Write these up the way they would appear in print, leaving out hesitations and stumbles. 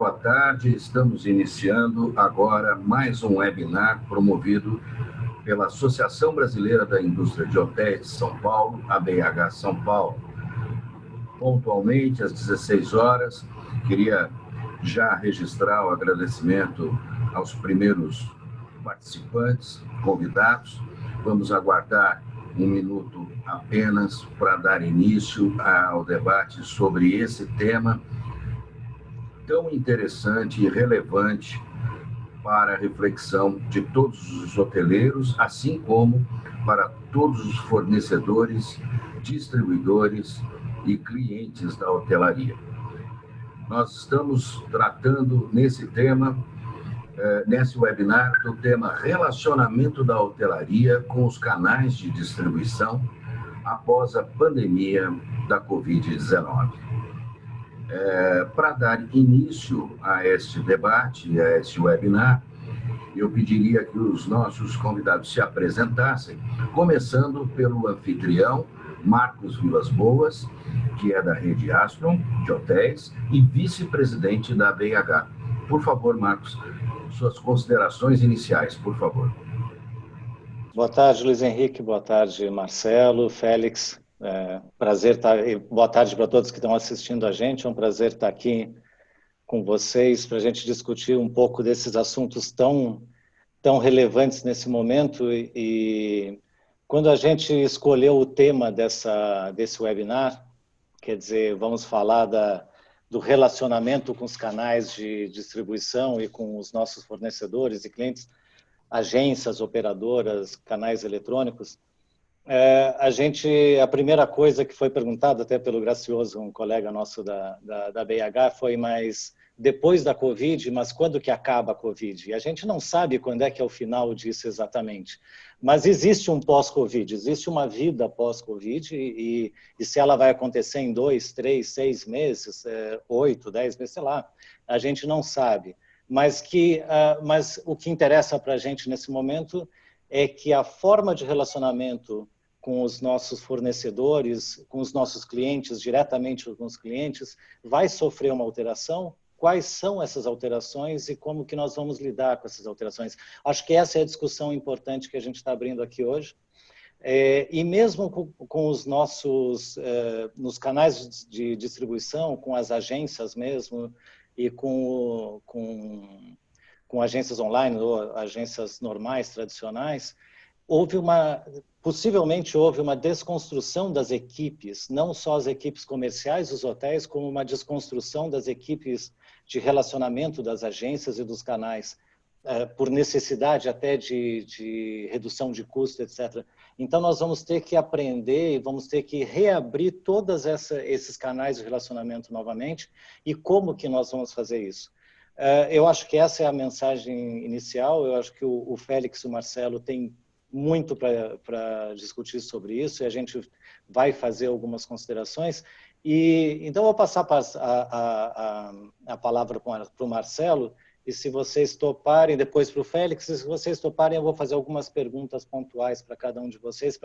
Boa tarde, estamos iniciando agora mais um webinar promovido pela Associação Brasileira da Indústria de Hotéis de São Paulo, ABH São Paulo. Pontualmente, às 16 horas, queria já registrar o agradecimento aos primeiros participantes, convidados. Vamos aguardar um minuto apenas para dar início ao debate sobre esse tema tão interessante e relevante para a reflexão de todos os hoteleiros, assim como para todos os fornecedores, distribuidores e clientes da hotelaria. Nós estamos tratando nesse webinar, do tema relacionamento da hotelaria com os canais de distribuição após a pandemia da Covid-19. Para dar início a este debate, a este webinar, eu pediria que os nossos convidados se apresentassem, começando pelo anfitrião, Marcos Vilas Boas, que é da Rede Astron de Hotéis e vice-presidente da ABH. Por favor, Marcos, suas considerações iniciais, por favor. Boa tarde, Luiz Henrique. Boa tarde, Marcelo, Félix. Prazer estar. Boa tarde para todos que estão assistindo a gente. É um prazer estar aqui com vocês para a gente discutir um pouco desses assuntos tão relevantes nesse momento. E quando a gente escolheu o tema desse webinar, quer dizer, vamos falar do relacionamento com os canais de distribuição e com os nossos fornecedores e clientes, agências, operadoras, canais eletrônicos, a primeira coisa que foi perguntada até pelo Gracioso, um colega nosso da BH, foi: mas depois da Covid, mas quando que acaba a Covid? E a gente não sabe quando é que é o final disso exatamente, mas existe um pós-Covid, existe uma vida pós-Covid e se ela vai acontecer em 2, 3, 6 meses, 8, 10 meses, sei lá, a gente não sabe. Mas o que interessa para a gente nesse momento é que a forma de relacionamento com os nossos fornecedores, com os nossos clientes, diretamente com os clientes, vai sofrer uma alteração. Quais são essas alterações e como que nós vamos lidar com essas alterações? Acho que essa é a discussão importante que a gente está abrindo aqui hoje. E mesmo com os nossos, nos canais de distribuição, com as agências mesmo, e com agências online ou agências normais, tradicionais, possivelmente houve uma desconstrução das equipes, não só as equipes comerciais dos hotéis, como uma desconstrução das equipes de relacionamento das agências e dos canais, por necessidade até de redução de custo, etc. Então, nós vamos ter que aprender e vamos ter que reabrir todos esses canais de relacionamento novamente. E como que nós vamos fazer isso? Eu acho que essa é a mensagem inicial. Eu acho que o Félix e o Marcelo têm muito para discutir sobre isso e a gente vai fazer algumas considerações. Então, eu vou passar a palavra para o Marcelo. E se vocês toparem, depois para o Félix, e se vocês toparem, eu vou fazer algumas perguntas pontuais para cada um de vocês,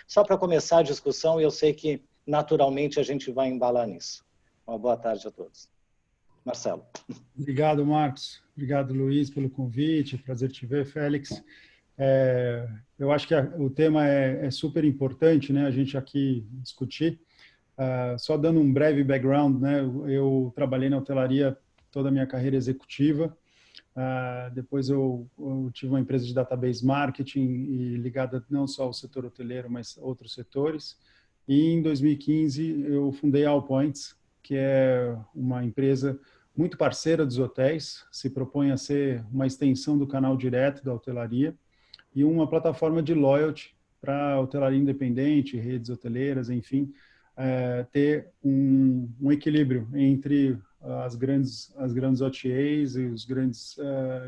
só para começar a discussão, e eu sei que, naturalmente, a gente vai embalar nisso. Uma boa tarde a todos. Marcelo. Obrigado, Marcos. Obrigado, Luiz, pelo convite. Prazer te ver, Félix. Eu acho que o tema é super importante, né, a gente aqui discutir. Só dando um breve background, né, eu trabalhei na hotelaria toda a minha carreira executiva. Depois eu tive uma empresa de database marketing e ligada não só ao setor hoteleiro, mas a outros setores. E em 2015 eu fundei a Allpoints, que é uma empresa muito parceira dos hotéis, se propõe a ser uma extensão do canal direto da hotelaria e uma plataforma de loyalty para hotelaria independente, redes hoteleiras, enfim, ter um equilíbrio entre as grandes OTAs e os grandes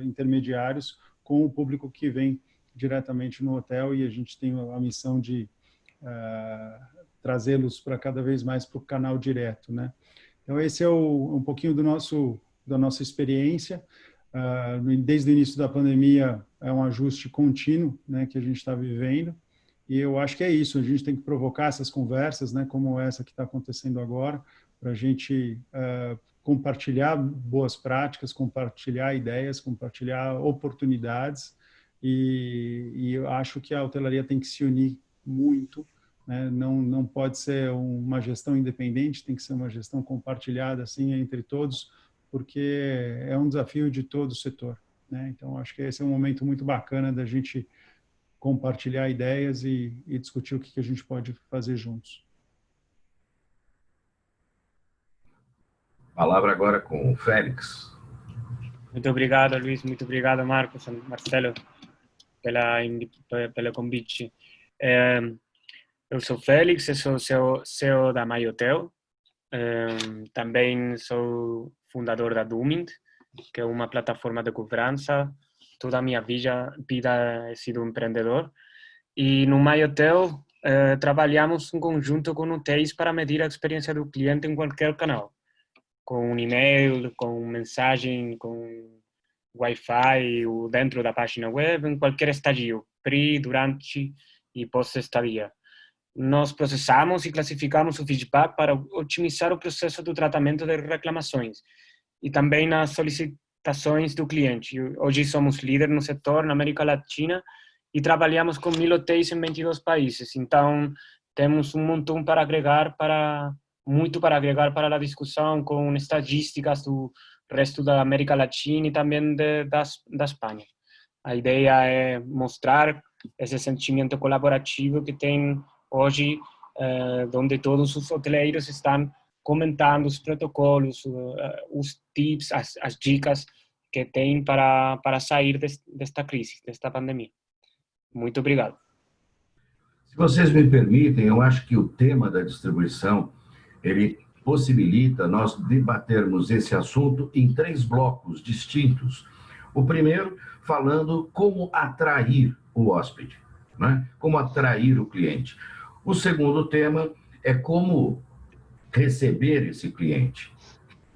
intermediários com o público que vem diretamente no hotel, e a gente tem a missão de trazê-los para cada vez mais para o canal direto, né? Então esse é um pouquinho da nossa experiência. Desde o início da pandemia é um ajuste contínuo, né, que a gente está vivendo. E eu acho que é isso, a gente tem que provocar essas conversas, né, como essa que está acontecendo agora, para a gente compartilhar boas práticas, compartilhar ideias, compartilhar oportunidades, e eu acho que a hotelaria tem que se unir muito, né? Não pode ser uma gestão independente, tem que ser uma gestão compartilhada assim entre todos, porque é um desafio de todo o setor, né? Então, acho que esse é um momento muito bacana da gente compartilhar ideias e discutir o que a gente pode fazer juntos. Palavra agora com o Félix. Muito obrigado, Luiz. Muito obrigado, Marcos, Marcelo, pelo convite. Eu sou Félix, eu sou CEO da My Hotel. Também sou fundador da Doomint, que é uma plataforma de governança. Toda a minha vida he sido empreendedor. E no My Hotel trabalhamos em conjunto com hotéis para medir a experiência do cliente em qualquer canal. Com um e-mail, com mensagem, com Wi-Fi, ou dentro da página web, em qualquer estágio, pre, durante e pós-estadia. Nós processamos e classificamos o feedback para otimizar o processo do tratamento de reclamações e também nas solicitações do cliente. Hoje somos líder no setor na América Latina e trabalhamos com 1.000 hotéis em 22 países. Então, temos um montão para agregar muito para agregar para a discussão, com estatísticas do resto da América Latina e também da Espanha. A ideia é mostrar esse sentimento colaborativo que tem hoje, onde todos os hoteleiros estão comentando os protocolos, os tips, as dicas que tem para sair desta crise, desta pandemia. Muito obrigado. Se vocês me permitem, eu acho que o tema da distribuição ele possibilita nós debatermos esse assunto em 3 blocos distintos. O primeiro, falando como atrair o hóspede, né? Como atrair o cliente. O segundo tema é como receber esse cliente.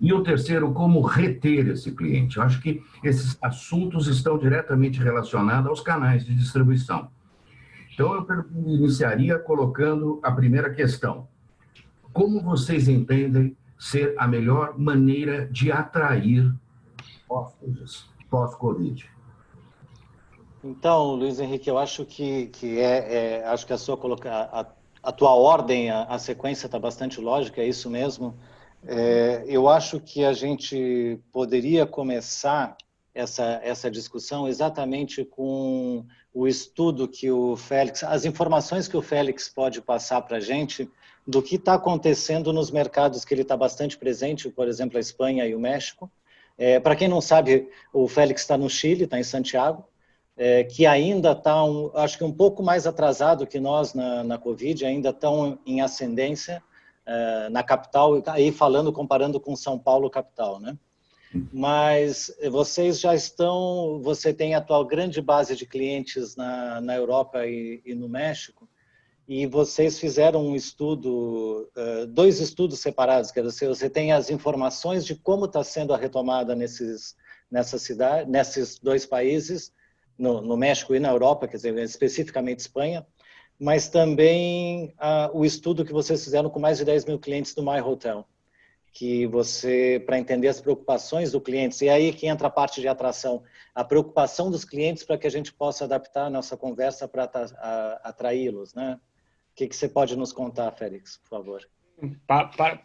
E o terceiro, como reter esse cliente. Eu acho que esses assuntos estão diretamente relacionados aos canais de distribuição. Então, eu iniciaria colocando a primeira questão. Como vocês entendem ser a melhor maneira de atrair hóspedes pós-Covid? Então, Luiz Henrique, eu acho que acho que a tua ordem, a sequência está bastante lógica, é isso mesmo. Eu acho que a gente poderia começar essa discussão exatamente com o estudo que o Félix, as informações que o Félix pode passar para a gente do que está acontecendo nos mercados que ele está bastante presente, por exemplo, a Espanha e o México. Para quem não sabe, o Félix está no Chile, está em Santiago, que ainda está, acho que um pouco mais atrasado que nós na Covid, ainda estão em ascendência na capital, aí comparando com São Paulo capital, né? Mas vocês você tem a tua grande base de clientes na Europa e no México, e vocês fizeram um estudo, 2 estudos separados, quer dizer, você tem as informações de como está sendo a retomada nesses 2 países, no México e na Europa, quer dizer, especificamente Espanha, mas também o estudo que vocês fizeram com mais de 10 mil clientes do My Hotel, que para entender as preocupações do cliente, e aí que entra a parte de atração, a preocupação dos clientes para que a gente possa adaptar a nossa conversa para atraí-los, né? O que você pode nos contar, Félix, por favor?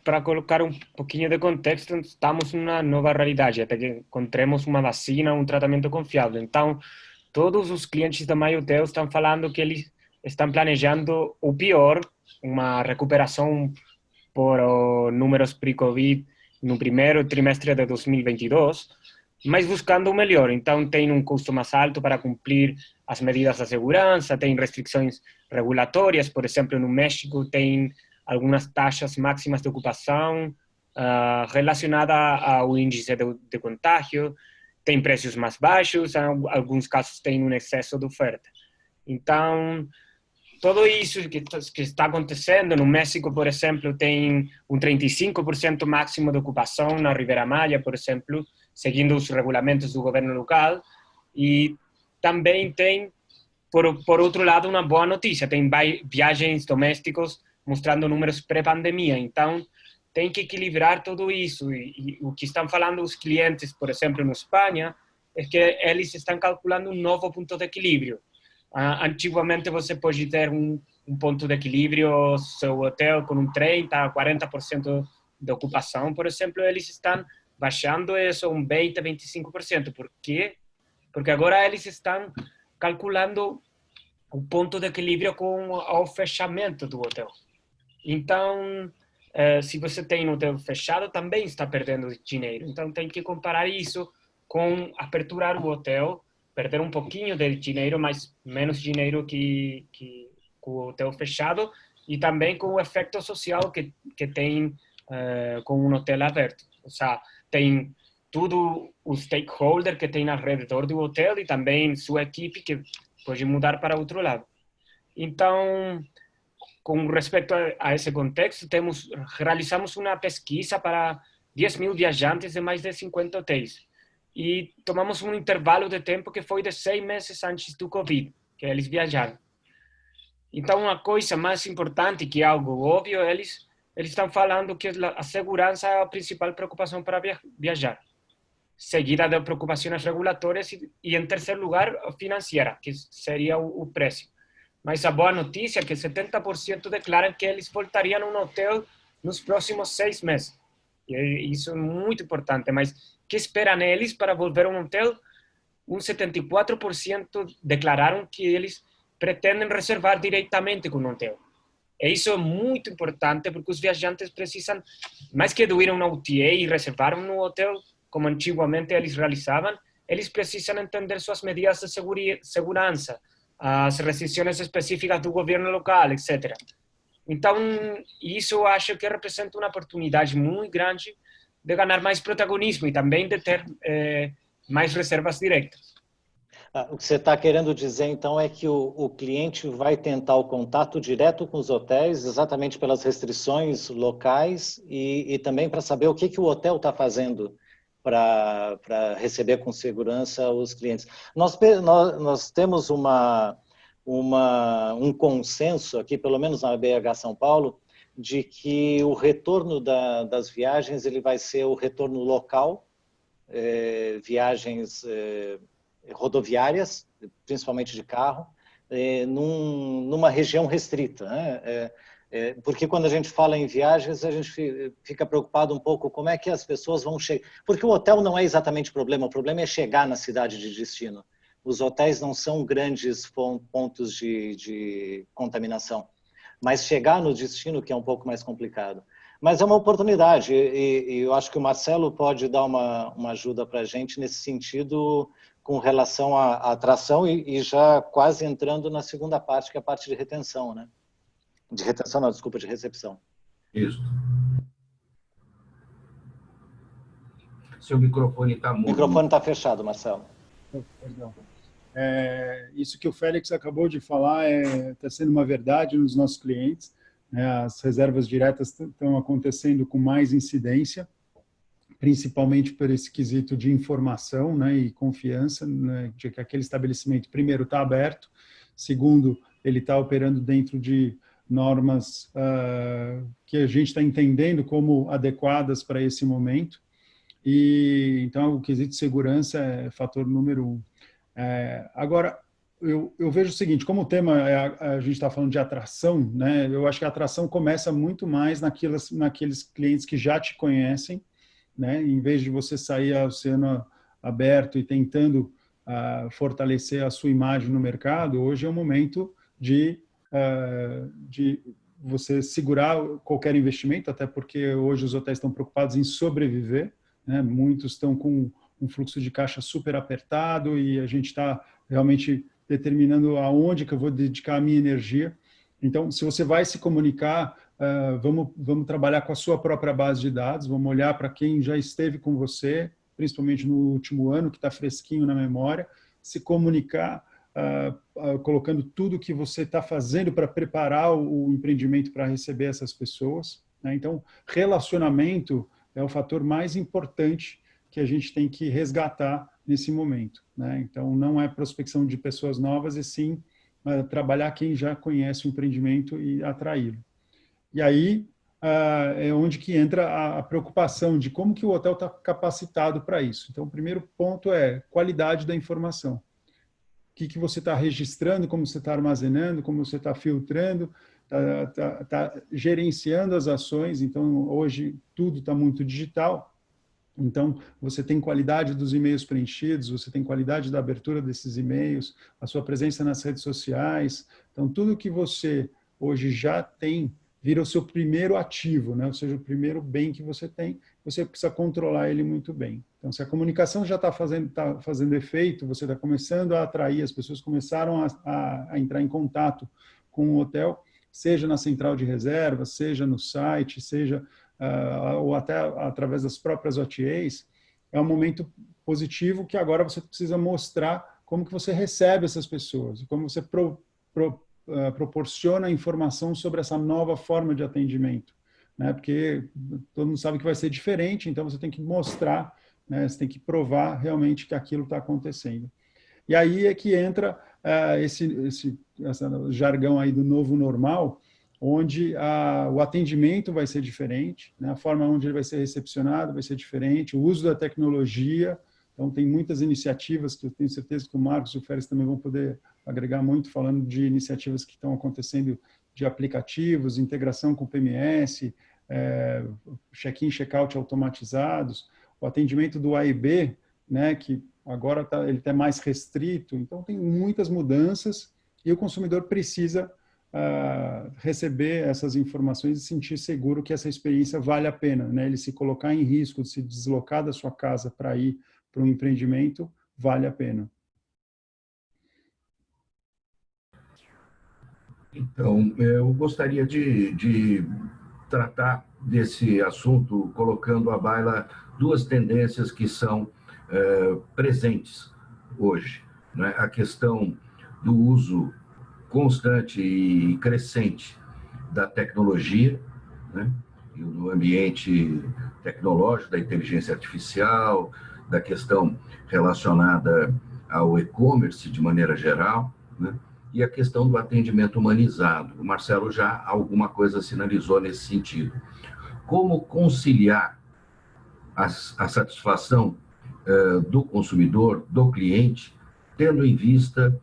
Para colocar um pouquinho de contexto, estamos numa nova realidade, até que encontremos uma vacina, um tratamento confiável. Então, todos os clientes da My Hotel estão falando que eles estão planejando o pior, uma recuperação por números pre-Covid no primeiro trimestre de 2022, mas buscando o melhor. Então, tem um custo mais alto para cumprir as medidas de segurança, tem restrições regulatórias, por exemplo, no México tem algumas taxas máximas de ocupação relacionada ao índice de contágio, tem preços mais baixos, em alguns casos tem um excesso de oferta. Então, tudo isso que está acontecendo no México, por exemplo, tem um 35% máximo de ocupação na Riviera Maya, por exemplo, seguindo os regulamentos do governo local. E também tem, por outro lado, uma boa notícia. Tem viagens domésticos mostrando números pré-pandemia. Então, tem que equilibrar tudo isso. E o que estão falando os clientes, por exemplo, na Espanha, é que eles estão calculando um novo ponto de equilíbrio. Antigamente você pode ter um ponto de equilíbrio, seu hotel com um 30% a 40% de ocupação, por exemplo, eles estão baixando isso um 20%, 25%. Por quê? Porque agora eles estão calculando o ponto de equilíbrio com o fechamento do hotel. Então, se você tem um hotel fechado, também está perdendo dinheiro. Então, tem que comparar isso com aperturar o hotel, perder um pouquinho de dinheiro, mas menos dinheiro que o hotel fechado, e também com o efeito social que tem com um hotel aberto. Ou seja, tem tudo o stakeholder que tem ao redor do hotel e também sua equipe que pode mudar para outro lado. Então, com respeito a esse contexto, realizamos uma pesquisa para 10.000 viajantes de mais de 50 hotéis. E tomamos um intervalo de tempo que foi de 6 meses antes do Covid, que eles viajaram. Então, uma coisa mais importante, que é algo óbvio, eles estão falando que a segurança é a principal preocupação para viajar, seguida de preocupações regulatórias e em terceiro lugar, financeira, que seria o preço. Mas a boa notícia é que 70% declaram que eles voltariam a um hotel nos próximos 6 meses. E isso é muito importante, mas o que esperam eles para volver a um hotel? Um 74% declararam que eles pretendem reservar diretamente com o hotel. E isso é muito importante porque os viajantes precisam, mais que ir a uma OTA e reservar um hotel, como antigamente eles realizavam, eles precisam entender suas medidas de segurança, as restrições específicas do governo local, etc. Então, isso eu acho que representa uma oportunidade muito grande de ganhar mais protagonismo e também de ter mais reservas diretas. O que você está querendo dizer, então, é que o cliente vai tentar o contato direto com os hotéis, exatamente pelas restrições locais e também para saber o que o hotel está fazendo para receber com segurança os clientes. Nós temos um consenso aqui, pelo menos na BH São Paulo, de que o retorno das viagens ele vai ser o retorno local, viagens rodoviárias, principalmente de carro, numa região restrita, né? Porque quando a gente fala em viagens, a gente fica preocupado um pouco como é que as pessoas vão chegar. Porque o hotel não é exatamente o problema é chegar na cidade de destino. Os hotéis não são grandes pontos de contaminação, mas chegar no destino que é um pouco mais complicado. Mas é uma oportunidade e eu acho que o Marcelo pode dar uma ajuda para a gente nesse sentido com relação à atração e já quase entrando na segunda parte, que é a parte de retenção, né? De retenção, não, desculpa, de recepção. Isso. Seu microfone está mudo. O microfone está fechado, Marcelo. Perdão. Isso que o Félix acabou de falar está sendo uma verdade nos nossos clientes. As reservas diretas estão acontecendo com mais incidência, principalmente por esse quesito de informação, né, e confiança, né, de que aquele estabelecimento, primeiro, está aberto, segundo, ele está operando dentro de normas que a gente está entendendo como adequadas para esse momento. E então o quesito de segurança é fator número 1. Agora, eu vejo o seguinte, como o tema a gente está falando de atração, né, eu acho que a atração começa muito mais naqueles clientes que já te conhecem, né, em vez de você sair ao oceano aberto e tentando fortalecer a sua imagem no mercado. Hoje é o momento de você segurar qualquer investimento, até porque hoje os hotéis estão preocupados em sobreviver, né, muitos estão com um fluxo de caixa super apertado e a gente está realmente determinando aonde que eu vou dedicar a minha energia. Então, se você vai se comunicar, vamos trabalhar com a sua própria base de dados, vamos olhar para quem já esteve com você, principalmente no último ano, que está fresquinho na memória, se comunicar, colocando tudo que você está fazendo para preparar o empreendimento para receber essas pessoas, né? Então, relacionamento é o fator mais importante que a gente tem que resgatar nesse momento, né? Então, não é prospecção de pessoas novas, e sim trabalhar quem já conhece o empreendimento e atraí-lo. E aí, é onde que entra a preocupação de como que o hotel está capacitado para isso. Então, o primeiro ponto é qualidade da informação. O que você está registrando, como você está armazenando, como você está filtrando, está gerenciando as ações. Então, hoje, tudo está muito digital. Então, você tem qualidade dos e-mails preenchidos, você tem qualidade da abertura desses e-mails, a sua presença nas redes sociais. Então, tudo que você hoje já tem vira o seu primeiro ativo, né? Ou seja, o primeiro bem que você tem, você precisa controlar ele muito bem. Então, se a comunicação já está fazendo efeito, você está começando a atrair, as pessoas começaram a entrar em contato com o hotel, seja na central de reserva, seja no site, seja ou até através das próprias OTAs, é um momento positivo que agora você precisa mostrar como que você recebe essas pessoas, como você proporciona informação sobre essa nova forma de atendimento, né? Porque todo mundo sabe que vai ser diferente, então você tem que mostrar, né? Você tem que provar realmente que aquilo está acontecendo. E aí é que entra esse jargão aí do novo normal, onde o atendimento vai ser diferente, né? A forma onde ele vai ser recepcionado vai ser diferente, o uso da tecnologia. Então, tem muitas iniciativas que eu tenho certeza que o Marcos e o Félix também vão poder agregar muito, falando de iniciativas que estão acontecendo de aplicativos, integração com o PMS, check-in, check-out automatizados, o atendimento do A e B, né, que agora ele está mais restrito. Então, tem muitas mudanças e o consumidor precisa receber essas informações e sentir seguro que essa experiência vale a pena, né? Ele se colocar em risco de se deslocar da sua casa para ir para um empreendimento, vale a pena. Então, eu gostaria de tratar desse assunto colocando à baila duas tendências que são presentes hoje, né? A questão do uso constante e crescente da tecnologia, né? E do ambiente tecnológico, da inteligência artificial, da questão relacionada ao e-commerce de maneira geral, né? E a questão do atendimento humanizado. O Marcelo já alguma coisa sinalizou nesse sentido. Como conciliar a satisfação do consumidor, do cliente, tendo em vista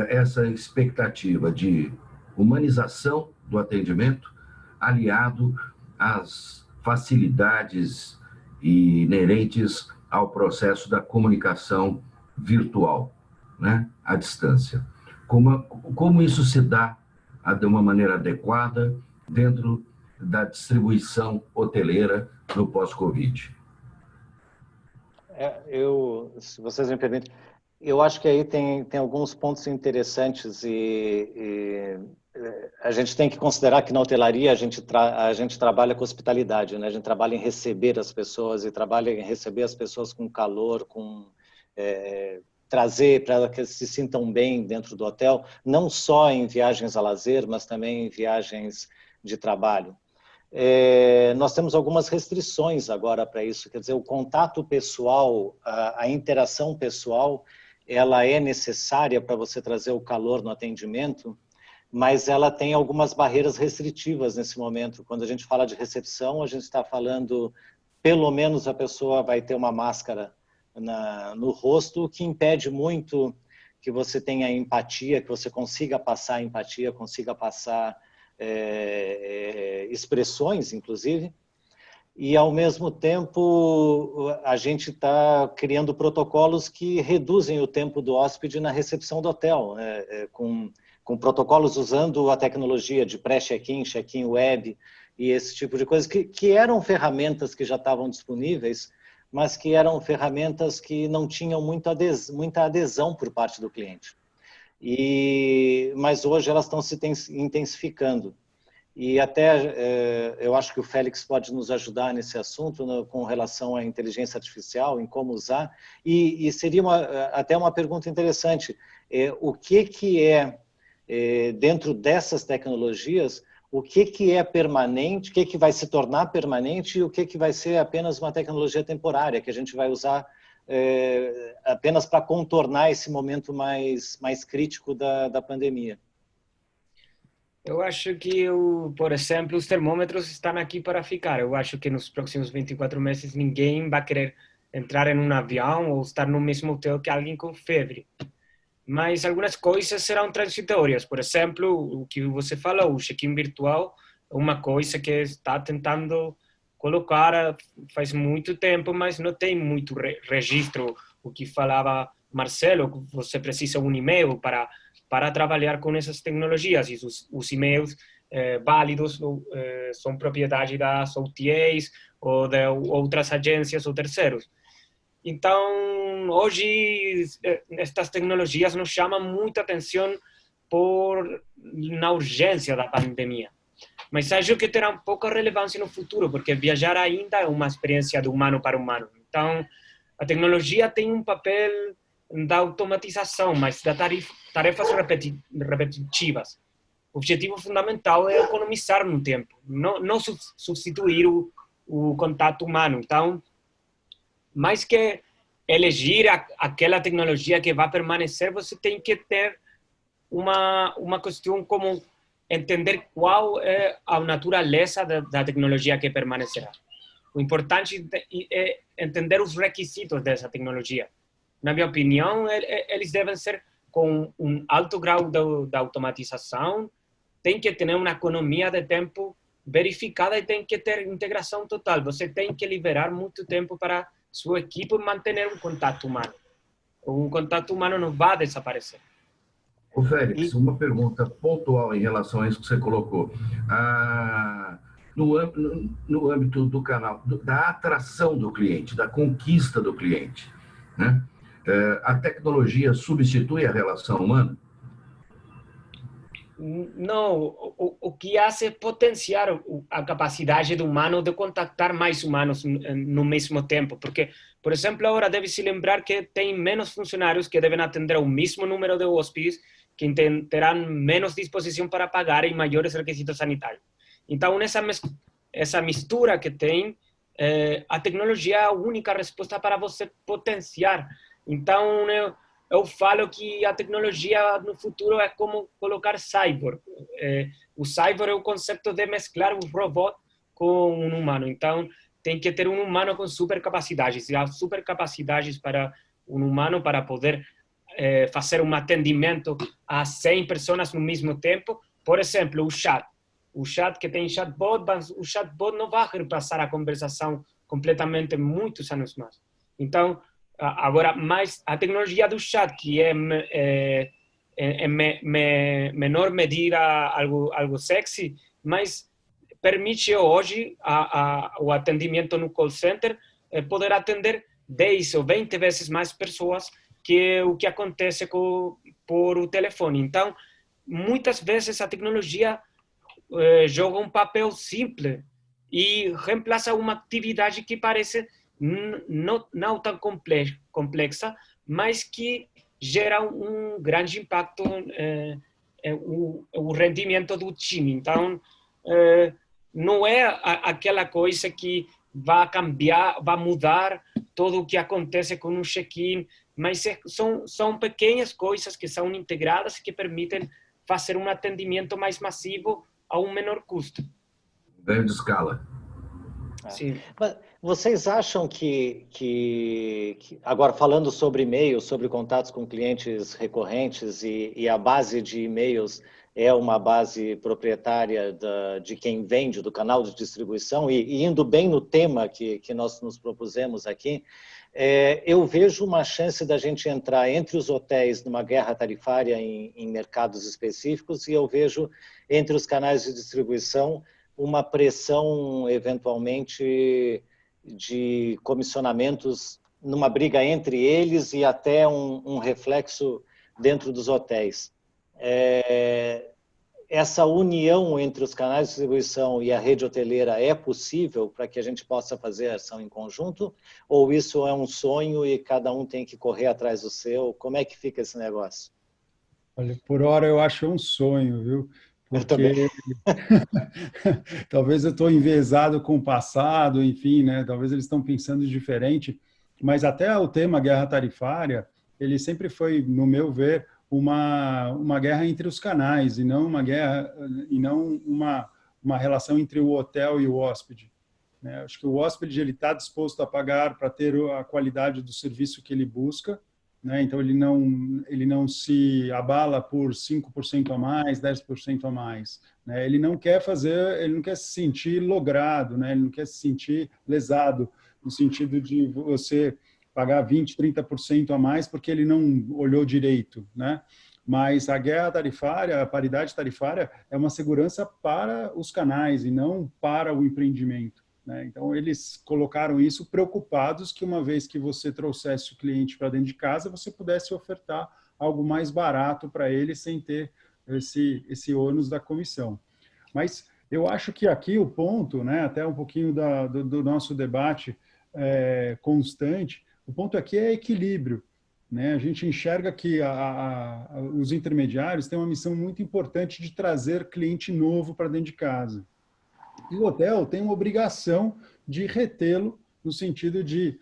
essa expectativa de humanização do atendimento, aliado às facilidades inerentes ao processo da comunicação virtual, né, à distância. Como isso se dá de uma maneira adequada dentro da distribuição hoteleira no pós-Covid? Se vocês me permitem, eu acho que aí tem alguns pontos interessantes e a gente tem que considerar que na hotelaria a gente trabalha com hospitalidade, né? A gente trabalha em receber as pessoas e trabalha em receber as pessoas com calor, com trazer para que se sintam bem dentro do hotel, não só em viagens a lazer, mas também em viagens de trabalho. Nós temos algumas restrições agora para isso, quer dizer, o contato pessoal, a interação pessoal, ela é necessária para você trazer o calor no atendimento, mas ela tem algumas barreiras restritivas nesse momento. Quando a gente fala de recepção, a gente está falando, pelo menos a pessoa vai ter uma máscara no rosto, o que impede muito que você tenha empatia, que você consiga passar empatia, consiga passar expressões, inclusive, e ao mesmo tempo a gente está criando protocolos que reduzem o tempo do hóspede na recepção do hotel, com protocolos usando a tecnologia de pré-check-in, check-in web e esse tipo de coisa, que eram ferramentas que já estavam disponíveis, mas que eram ferramentas que não tinham muita adesão por parte do cliente. Mas hoje elas estão se intensificando. E até eu acho que o Félix pode nos ajudar nesse assunto, com relação à inteligência artificial, em como usar. E seria até uma pergunta interessante, o que é, dentro dessas tecnologias, o que é permanente, o que vai se tornar permanente e o que vai ser apenas uma tecnologia temporária, que a gente vai usar apenas para contornar esse momento mais crítico da pandemia. Eu acho que, por exemplo, os termômetros estão aqui para ficar. Eu acho que nos próximos 24 meses ninguém vai querer entrar em um avião ou estar no mesmo hotel que alguém com febre. Mas algumas coisas serão transitórias. Por exemplo, o que você falou, o check-in virtual é uma coisa que está tentando colocar faz muito tempo, mas não tem muito registro. O que falava Marcelo, você precisa um e-mail para trabalhar com essas tecnologias, e os e-mails válidos são propriedade das OTAs ou de outras agências ou terceiros. Então, hoje, estas tecnologias nos chamam muita atenção na urgência da pandemia. Mas acho que terá pouca relevância no futuro, porque viajar ainda é uma experiência de humano para humano. Então, a tecnologia tem um papel da automatização, mas da tarefas repetitivas. O objetivo fundamental é economizar no tempo, não substituir o contato humano. Então, mais que elegir aquela tecnologia que vai permanecer, você tem que ter uma questão como entender qual é a natureza da tecnologia que permanecerá. O importante é entender os requisitos dessa tecnologia. Na minha opinião, eles devem ser com um alto grau de automatização, tem que ter uma economia de tempo verificada e tem que ter integração total. Você tem que liberar muito tempo para sua equipe manter um contato humano. O contato humano não vai desaparecer. Ô Félix, uma pergunta pontual em relação a isso que você colocou. No âmbito do canal, da atração do cliente, da conquista do cliente, né? A tecnologia substitui a relação humana? Não, o que hace é potenciar a capacidade do humano de contactar mais humanos no mesmo tempo, porque, por exemplo, agora deve-se lembrar que tem menos funcionários que devem atender ao mesmo número de hóspedes, que terão menos disposição para pagar e maiores requisitos sanitários. Então, essa mistura que tem, a tecnologia é a única resposta para você potenciar. Então, eu falo que a tecnologia no futuro é como colocar cyborg. O cyborg é o conceito de mesclar um robô com um humano. Então, tem que ter um humano com supercapacidades. E há supercapacidades para um humano para poder fazer um atendimento a 100 pessoas no mesmo tempo. Por exemplo, o chat. O chat que tem chatbot, o chatbot não vai reemplaçar a conversação completamente muitos anos mais. Então, agora, mais a tecnologia do chat, que é menor medida algo sexy, mas permite hoje o atendimento no call center poder atender 10 ou 20 vezes mais pessoas que o que acontece por o telefone. Então, muitas vezes a tecnologia joga um papel simples e reemplaça uma atividade que parece não tão complexa, mas que gera um grande impacto o rendimento do time. Então, não é aquela coisa que vai cambiar, vai mudar tudo o que acontece com um check-in, mas são pequenas coisas que são integradas que permitem fazer um atendimento mais massivo a um menor custo. Ganho de escala. Sim. Mas vocês acham que agora falando sobre e-mails, sobre contatos com clientes recorrentes e a base de e-mails é uma base proprietária de quem vende, do canal de distribuição, e indo bem no tema que nós nos propusemos aqui, eu vejo uma chance da gente entrar entre os hotéis numa guerra tarifária em mercados específicos, e eu vejo entre os canais de distribuição uma pressão, eventualmente, de comissionamentos numa briga entre eles e até um reflexo dentro dos hotéis. Essa união entre os canais de distribuição e a rede hoteleira é possível para que a gente possa fazer ação em conjunto? Ou isso é um sonho e cada um tem que correr atrás do seu? Como é que fica esse negócio? Olha, por hora eu acho um sonho, viu? Porque talvez eu estou enviesado com o passado, enfim, né? Talvez eles estão pensando diferente, mas até o tema guerra tarifária, ele sempre foi, no meu ver, uma guerra entre os canais e não uma relação entre o hotel e o hóspede, né? Acho que o hóspede ele está disposto a pagar para ter a qualidade do serviço que ele busca, né? Então ele não se abala por 5% a mais, 10% a mais, né? Ele não quer se sentir logrado, né? Ele não quer se sentir lesado no sentido de você pagar 20%, 30% a mais porque ele não olhou direito, né? Mas a guerra tarifária, a paridade tarifária é uma segurança para os canais e não para o empreendimento, né? Então, eles colocaram isso preocupados que uma vez que você trouxesse o cliente para dentro de casa, você pudesse ofertar algo mais barato para ele sem ter esse ônus da comissão. Mas eu acho que aqui o ponto, né, até um pouquinho do nosso debate constante, o ponto aqui é equilíbrio, né? A gente enxerga que os intermediários têm uma missão muito importante de trazer cliente novo para dentro de casa. E o hotel tem uma obrigação de retê-lo no sentido de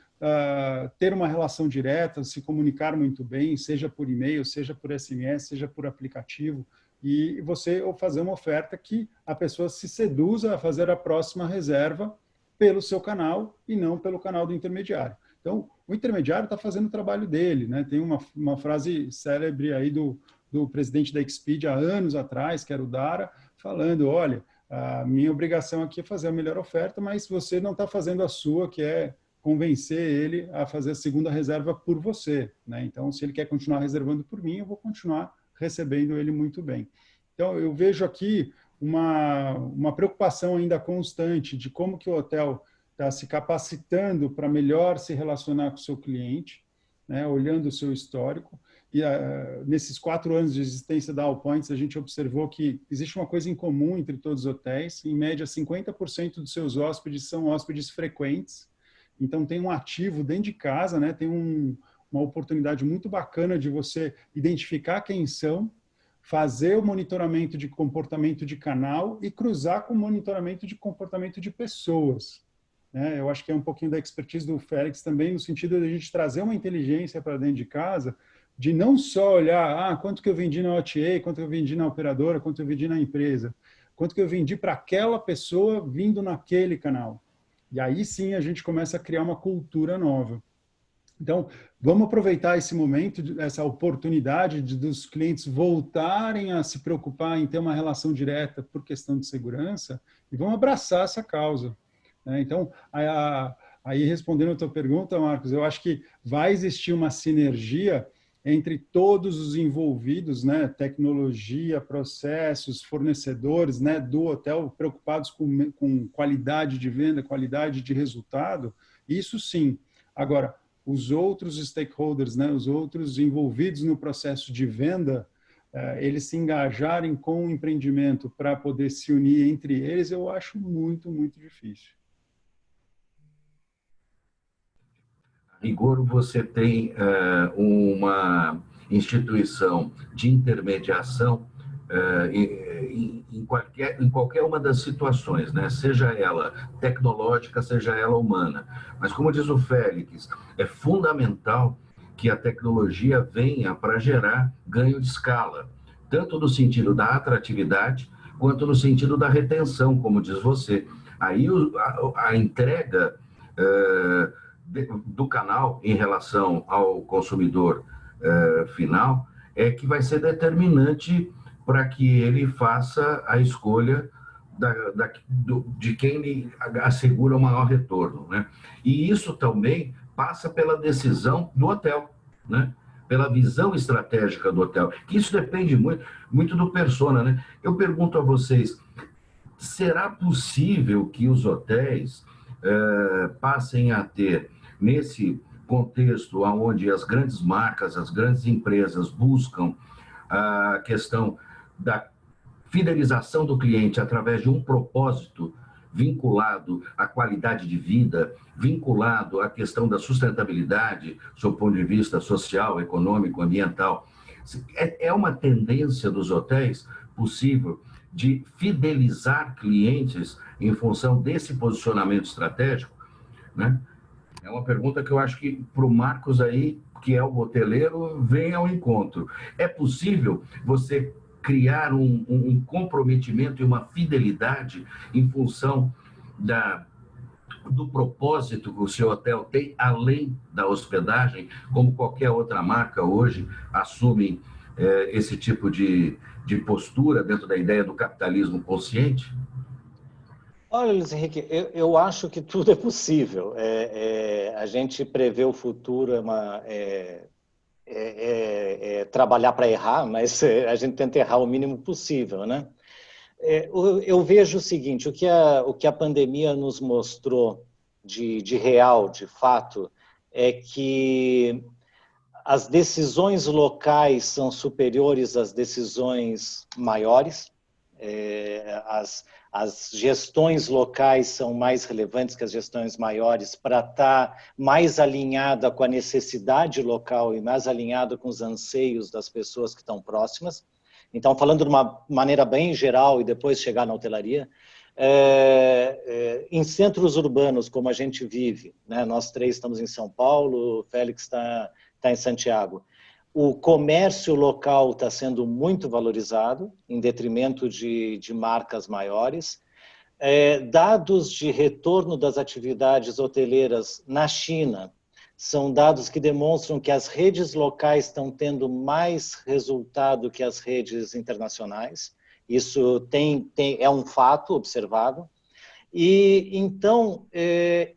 ter uma relação direta, se comunicar muito bem, seja por e-mail, seja por SMS, seja por aplicativo, e você fazer uma oferta que a pessoa se seduza a fazer a próxima reserva pelo seu canal e não pelo canal do intermediário. Então, o intermediário está fazendo o trabalho dele, né? Tem uma frase célebre aí do presidente da Expedia há anos atrás, que era o Dara, falando, olha, a minha obrigação aqui é fazer a melhor oferta, mas você não está fazendo a sua, que é convencer ele a fazer a segunda reserva por você, né? Então, se ele quer continuar reservando por mim, eu vou continuar recebendo ele muito bem. Então, eu vejo aqui uma preocupação ainda constante de como que o hotel está se capacitando para melhor se relacionar com o seu cliente, né, olhando o seu histórico. E nesses 4 anos de existência da Allpoints, a gente observou que existe uma coisa em comum entre todos os hotéis. Em média, 50% dos seus hóspedes são hóspedes frequentes. Então, tem um ativo dentro de casa, né, tem uma oportunidade muito bacana de você identificar quem são, fazer o monitoramento de comportamento de canal e cruzar com o monitoramento de comportamento de pessoas. Eu acho que é um pouquinho da expertise do Félix também, no sentido de a gente trazer uma inteligência para dentro de casa, de não só olhar quanto que eu vendi na OTA, quanto eu vendi na operadora, quanto eu vendi na empresa, quanto que eu vendi para aquela pessoa vindo naquele canal. E aí sim a gente começa a criar uma cultura nova. Então, vamos aproveitar esse momento, essa oportunidade dos clientes voltarem a se preocupar em ter uma relação direta por questão de segurança e vamos abraçar essa causa. Então, aí respondendo a tua pergunta, Marcos, eu acho que vai existir uma sinergia entre todos os envolvidos, né, tecnologia, processos, fornecedores, né, do hotel, preocupados com qualidade de venda, qualidade de resultado, isso sim. Agora, os outros stakeholders, né, os outros envolvidos no processo de venda, eles se engajarem com o empreendimento para poder se unir entre eles, eu acho muito, muito difícil. Rigor, você tem uma instituição de intermediação em qualquer uma das situações, né? Seja ela tecnológica, seja ela humana. Mas, como diz o Félix, é fundamental que a tecnologia venha para gerar ganho de escala, tanto no sentido da atratividade, quanto no sentido da retenção, como diz você. Aí a entrega do canal em relação ao consumidor final é que vai ser determinante para que ele faça a escolha de quem lhe assegura o maior retorno, né? E isso também passa pela decisão do hotel, né? Pela visão estratégica do hotel, que isso depende muito, muito do persona, né? Eu pergunto a vocês, será possível que os hotéis passem a ter, nesse contexto onde as grandes marcas, as grandes empresas buscam a questão da fidelização do cliente através de um propósito vinculado à qualidade de vida, vinculado à questão da sustentabilidade, sob o ponto de vista social, econômico, ambiental. É uma tendência dos hotéis possível de fidelizar clientes em função desse posicionamento estratégico, né? É uma pergunta que eu acho que para o Marcos aí que é o hoteleiro, vem ao encontro. É possível você criar um comprometimento e uma fidelidade em função do propósito que o seu hotel tem, além da hospedagem, como qualquer outra marca hoje assume esse tipo de postura dentro da ideia do capitalismo consciente? Olha, Luiz Henrique, eu acho que tudo é possível. A gente prevê o futuro, trabalhar para errar, mas a gente tenta errar o mínimo possível, né? Eu vejo o seguinte, o que a pandemia nos mostrou de real, de fato, é que as decisões locais são superiores às decisões maiores, as gestões locais são mais relevantes que as gestões maiores para estar mais alinhada com a necessidade local e mais alinhada com os anseios das pessoas que estão próximas. Então, falando de uma maneira bem geral e depois chegar na hotelaria, em centros urbanos, como a gente vive, né? Nós três estamos em São Paulo, o Félix está em Santiago. O comércio local está sendo muito valorizado, em detrimento de marcas maiores. Dados de retorno das atividades hoteleiras na China são dados que demonstram que as redes locais estão tendo mais resultado que as redes internacionais. Isso é um fato observado. E então,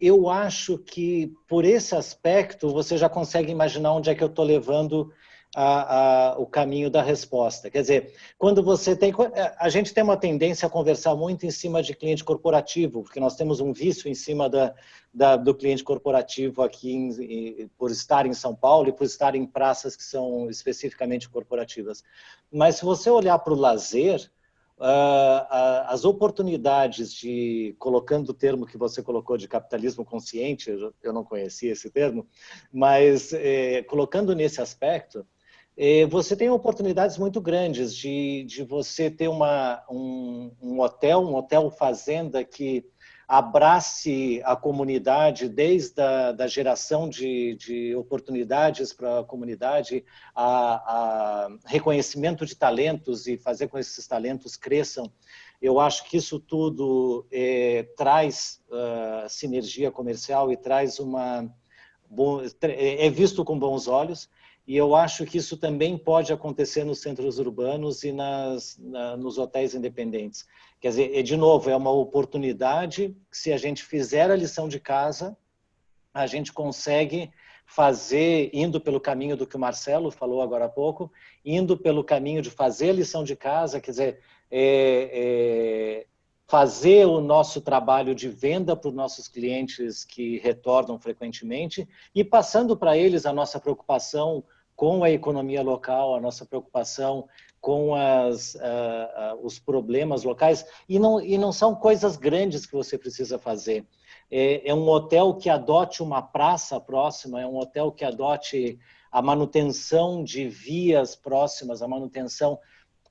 eu acho que por esse aspecto você já consegue imaginar onde é que eu estou levando o caminho da resposta. Quer dizer, quando você tem... A gente tem uma tendência a conversar muito em cima de cliente corporativo, porque nós temos um vício em cima do cliente corporativo aqui, por estar em São Paulo e por estar em praças que são especificamente corporativas. Mas se você olhar para o lazer, as oportunidades colocando o termo que você colocou de capitalismo consciente, eu não conhecia esse termo, mas colocando nesse aspecto, você tem oportunidades muito grandes de você ter um hotel fazenda que abrace a comunidade desde a geração de oportunidades para a comunidade, a reconhecimento de talentos e fazer com que esses talentos cresçam. Eu acho que isso tudo traz sinergia comercial e traz é visto com bons olhos. E eu acho que isso também pode acontecer nos centros urbanos e nos hotéis independentes. Quer dizer, de novo, é uma oportunidade que, se a gente fizer a lição de casa, a gente consegue fazer, indo pelo caminho do que o Marcelo falou agora há pouco, indo pelo caminho de fazer a lição de casa, quer dizer, fazer o nosso trabalho de venda para os nossos clientes que retornam frequentemente e passando para eles a nossa preocupação com a economia local, a nossa preocupação com os problemas locais. E não são coisas grandes que você precisa fazer. É um hotel que adote uma praça próxima, é um hotel que adote a manutenção de vias próximas, a manutenção...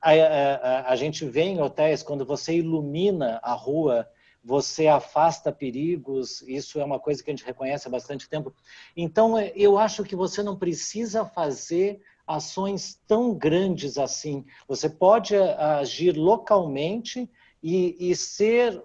A gente vê em hotéis, quando você ilumina a rua, você afasta perigos, isso é uma coisa que a gente reconhece há bastante tempo. Então, eu acho que você não precisa fazer ações tão grandes assim. Você pode agir localmente e ser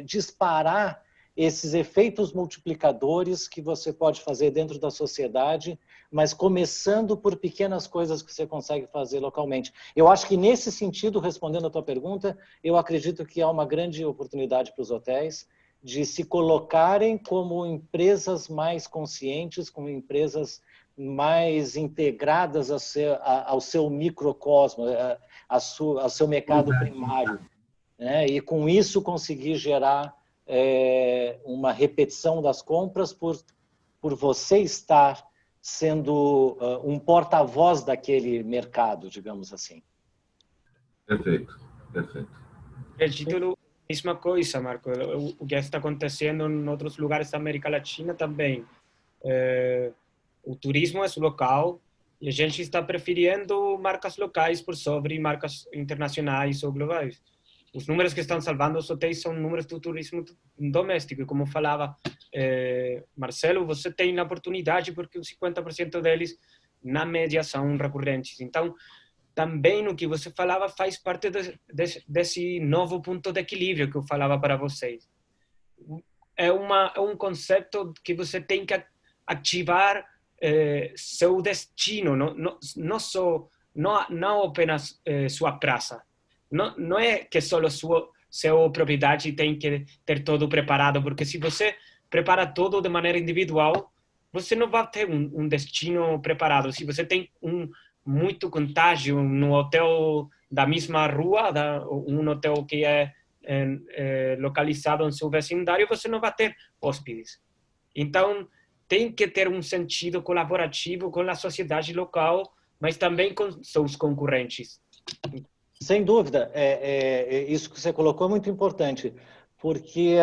disparar esses efeitos multiplicadores que você pode fazer dentro da sociedade, mas começando por pequenas coisas que você consegue fazer localmente. Eu acho que, nesse sentido, respondendo a tua pergunta, eu acredito que há uma grande oportunidade para os hotéis de se colocarem como empresas mais conscientes, como empresas mais integradas ao seu microcosmo, ao seu mercado primário, né? E, com isso, conseguir gerar uma repetição das compras por você estar sendo um porta-voz daquele mercado, digamos assim. Perfeito, perfeito. El título, mesma coisa, Marco. O que está acontecendo em outros lugares da América Latina também. O turismo é local e a gente está preferindo marcas locais por sobre marcas internacionais ou globais. os números que estão salvando os hotéis são números do turismo doméstico. E como falava Marcelo, você tem a oportunidade porque os 50% deles, na média, são recorrentes. Então, também no que você falava faz parte desse novo ponto de equilíbrio que eu falava para vocês. É um conceito que você tem que ativar seu destino, não apenas sua praça. Não é que só sua propriedade tem que ter tudo preparado, porque se você prepara tudo de maneira individual, você não vai ter um destino preparado. Se você tem muito contágio no hotel da mesma rua, um hotel que é localizado no seu vecindário, você não vai ter hóspedes. Então, tem que ter um sentido colaborativo com a sociedade local, mas também com seus concorrentes. Sem dúvida, isso que você colocou é muito importante, porque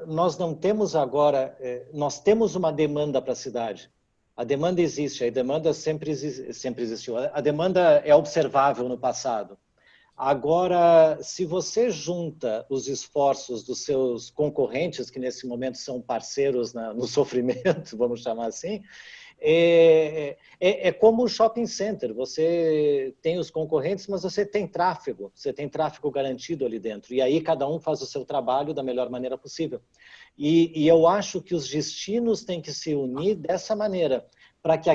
nós não temos agora, nós temos uma demanda para a cidade. A demanda existe, a demanda sempre existiu. A demanda é observável no passado. Agora, se você junta os esforços dos seus concorrentes, que nesse momento são parceiros no sofrimento, vamos chamar assim, é como o shopping center. Você tem os concorrentes, mas você tem tráfego garantido ali dentro. E aí cada um faz o seu trabalho da melhor maneira possível. E eu acho que os destinos têm que se unir dessa maneira, para que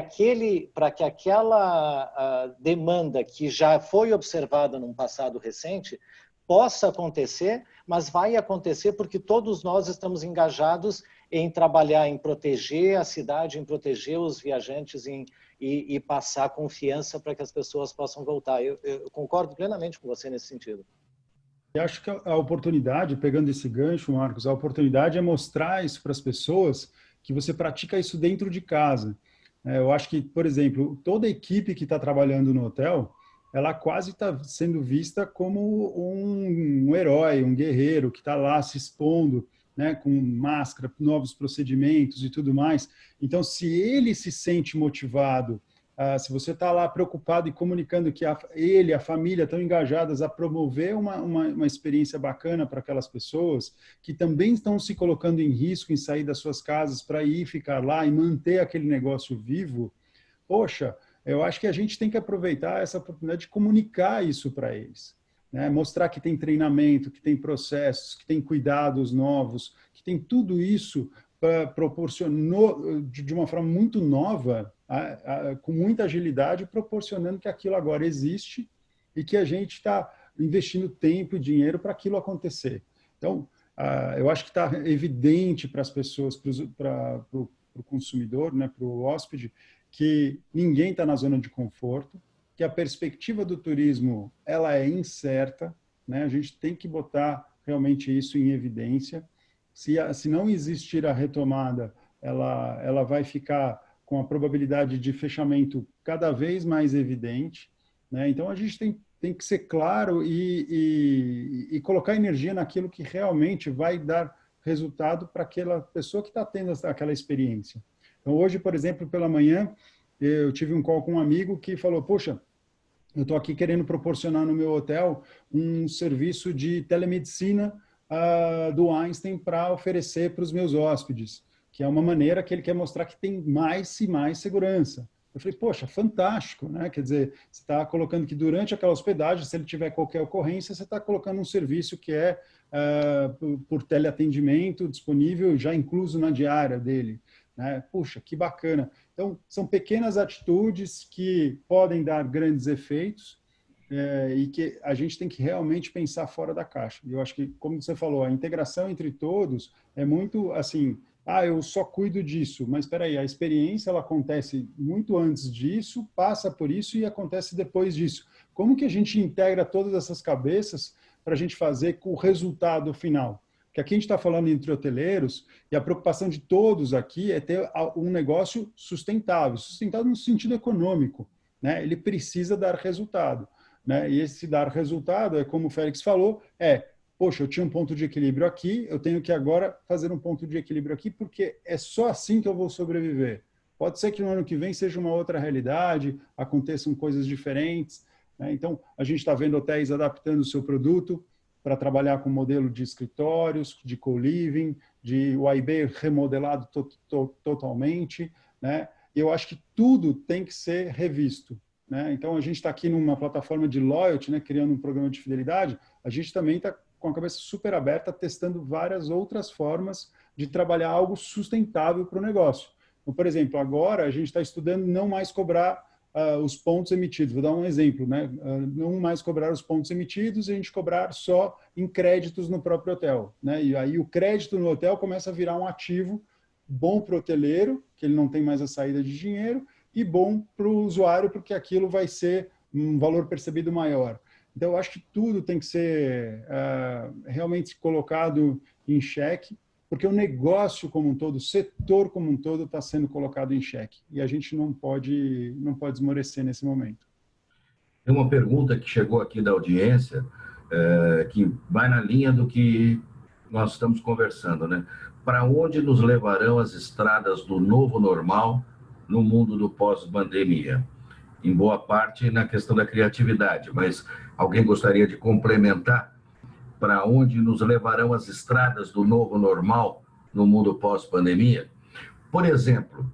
aquela demanda que já foi observada num passado recente possa acontecer, mas vai acontecer porque todos nós estamos engajados em trabalhar, em proteger a cidade, em proteger os viajantes e passar confiança para que as pessoas possam voltar. Eu concordo plenamente com você nesse sentido. Eu acho que a oportunidade, pegando esse gancho, Marcos, a oportunidade é mostrar isso para as pessoas, que você pratica isso dentro de casa. Eu acho que, por exemplo, toda equipe que está trabalhando no hotel, ela quase está sendo vista como um herói, um guerreiro que está lá se expondo, né, com máscara, novos procedimentos e tudo mais. Então, se ele se sente motivado, se você está lá preocupado e comunicando que a família estão engajadas a promover uma experiência bacana para aquelas pessoas que também estão se colocando em risco em sair das suas casas para ir ficar lá e manter aquele negócio vivo, poxa, eu acho que a gente tem que aproveitar essa oportunidade de comunicar isso para eles. Né? Mostrar que tem treinamento, que tem processos, que tem cuidados novos, que tem tudo isso proporcionou de uma forma muito nova, com muita agilidade, proporcionando que aquilo agora existe e que a gente está investindo tempo e dinheiro para aquilo acontecer. Então, eu acho que está evidente para as pessoas, para o consumidor, né, para o hóspede, que ninguém está na zona de conforto, que a perspectiva do turismo ela é incerta, né? A gente tem que botar realmente isso em evidência. Se não existir a retomada, ela vai ficar com a probabilidade de fechamento cada vez mais evidente, né? Então, a gente tem que ser claro e colocar energia naquilo que realmente vai dar resultado para aquela pessoa que está tendo aquela experiência. Então, hoje, por exemplo, pela manhã, eu tive um call com um amigo que falou, poxa, eu estou aqui querendo proporcionar no meu hotel um serviço de telemedicina do Einstein para oferecer para os meus hóspedes, que é uma maneira que ele quer mostrar que tem mais e mais segurança. Eu falei, poxa, fantástico, né? Quer dizer, você está colocando que durante aquela hospedagem, se ele tiver qualquer ocorrência, você está colocando um serviço que é por teleatendimento disponível, já incluso na diária dele. Né? Puxa, que bacana. Então, são pequenas atitudes que podem dar grandes efeitos e que a gente tem que realmente pensar fora da caixa. E eu acho que, como você falou, a integração entre todos é muito assim, eu só cuido disso, mas espera aí, a experiência ela acontece muito antes disso, passa por isso e acontece depois disso. Como que a gente integra todas essas cabeças para a gente fazer com o resultado final? Porque aqui a gente está falando entre hoteleiros e a preocupação de todos aqui é ter um negócio sustentável no sentido econômico, né? Ele precisa dar resultado, né? E esse dar resultado é como o Félix falou, poxa, eu tinha um ponto de equilíbrio aqui, eu tenho que agora fazer um ponto de equilíbrio aqui, porque é só assim que eu vou sobreviver. Pode ser que no ano que vem seja uma outra realidade, aconteçam coisas diferentes, né? Então, a gente está vendo hotéis adaptando o seu produto, para trabalhar com modelo de escritórios, de co-living, de UAIB remodelado totalmente, né? E eu acho que tudo tem que ser revisto, né? Então, a gente está aqui numa plataforma de loyalty, né, criando um programa de fidelidade, a gente também está com a cabeça super aberta, testando várias outras formas de trabalhar algo sustentável para o negócio. Então, por exemplo, agora a gente está estudando não mais cobrar os pontos emitidos. Vou dar um exemplo, né? Não mais cobrar os pontos emitidos e a gente cobrar só em créditos no próprio hotel, né? E aí o crédito no hotel começa a virar um ativo bom para o hoteleiro, que ele não tem mais a saída de dinheiro, e bom para o usuário, porque aquilo vai ser um valor percebido maior. Então, eu acho que tudo tem que ser realmente colocado em xeque, porque o negócio como um todo, o setor como um todo está sendo colocado em xeque. E a gente não pode esmorecer nesse momento. Tem uma pergunta que chegou aqui da audiência, que vai na linha do que nós estamos conversando, né? Para onde nos levarão as estradas do novo normal no mundo do pós-pandemia? Em boa parte na questão da criatividade, mas alguém gostaria de complementar para onde nos levarão as estradas do novo normal no mundo pós-pandemia? Por exemplo,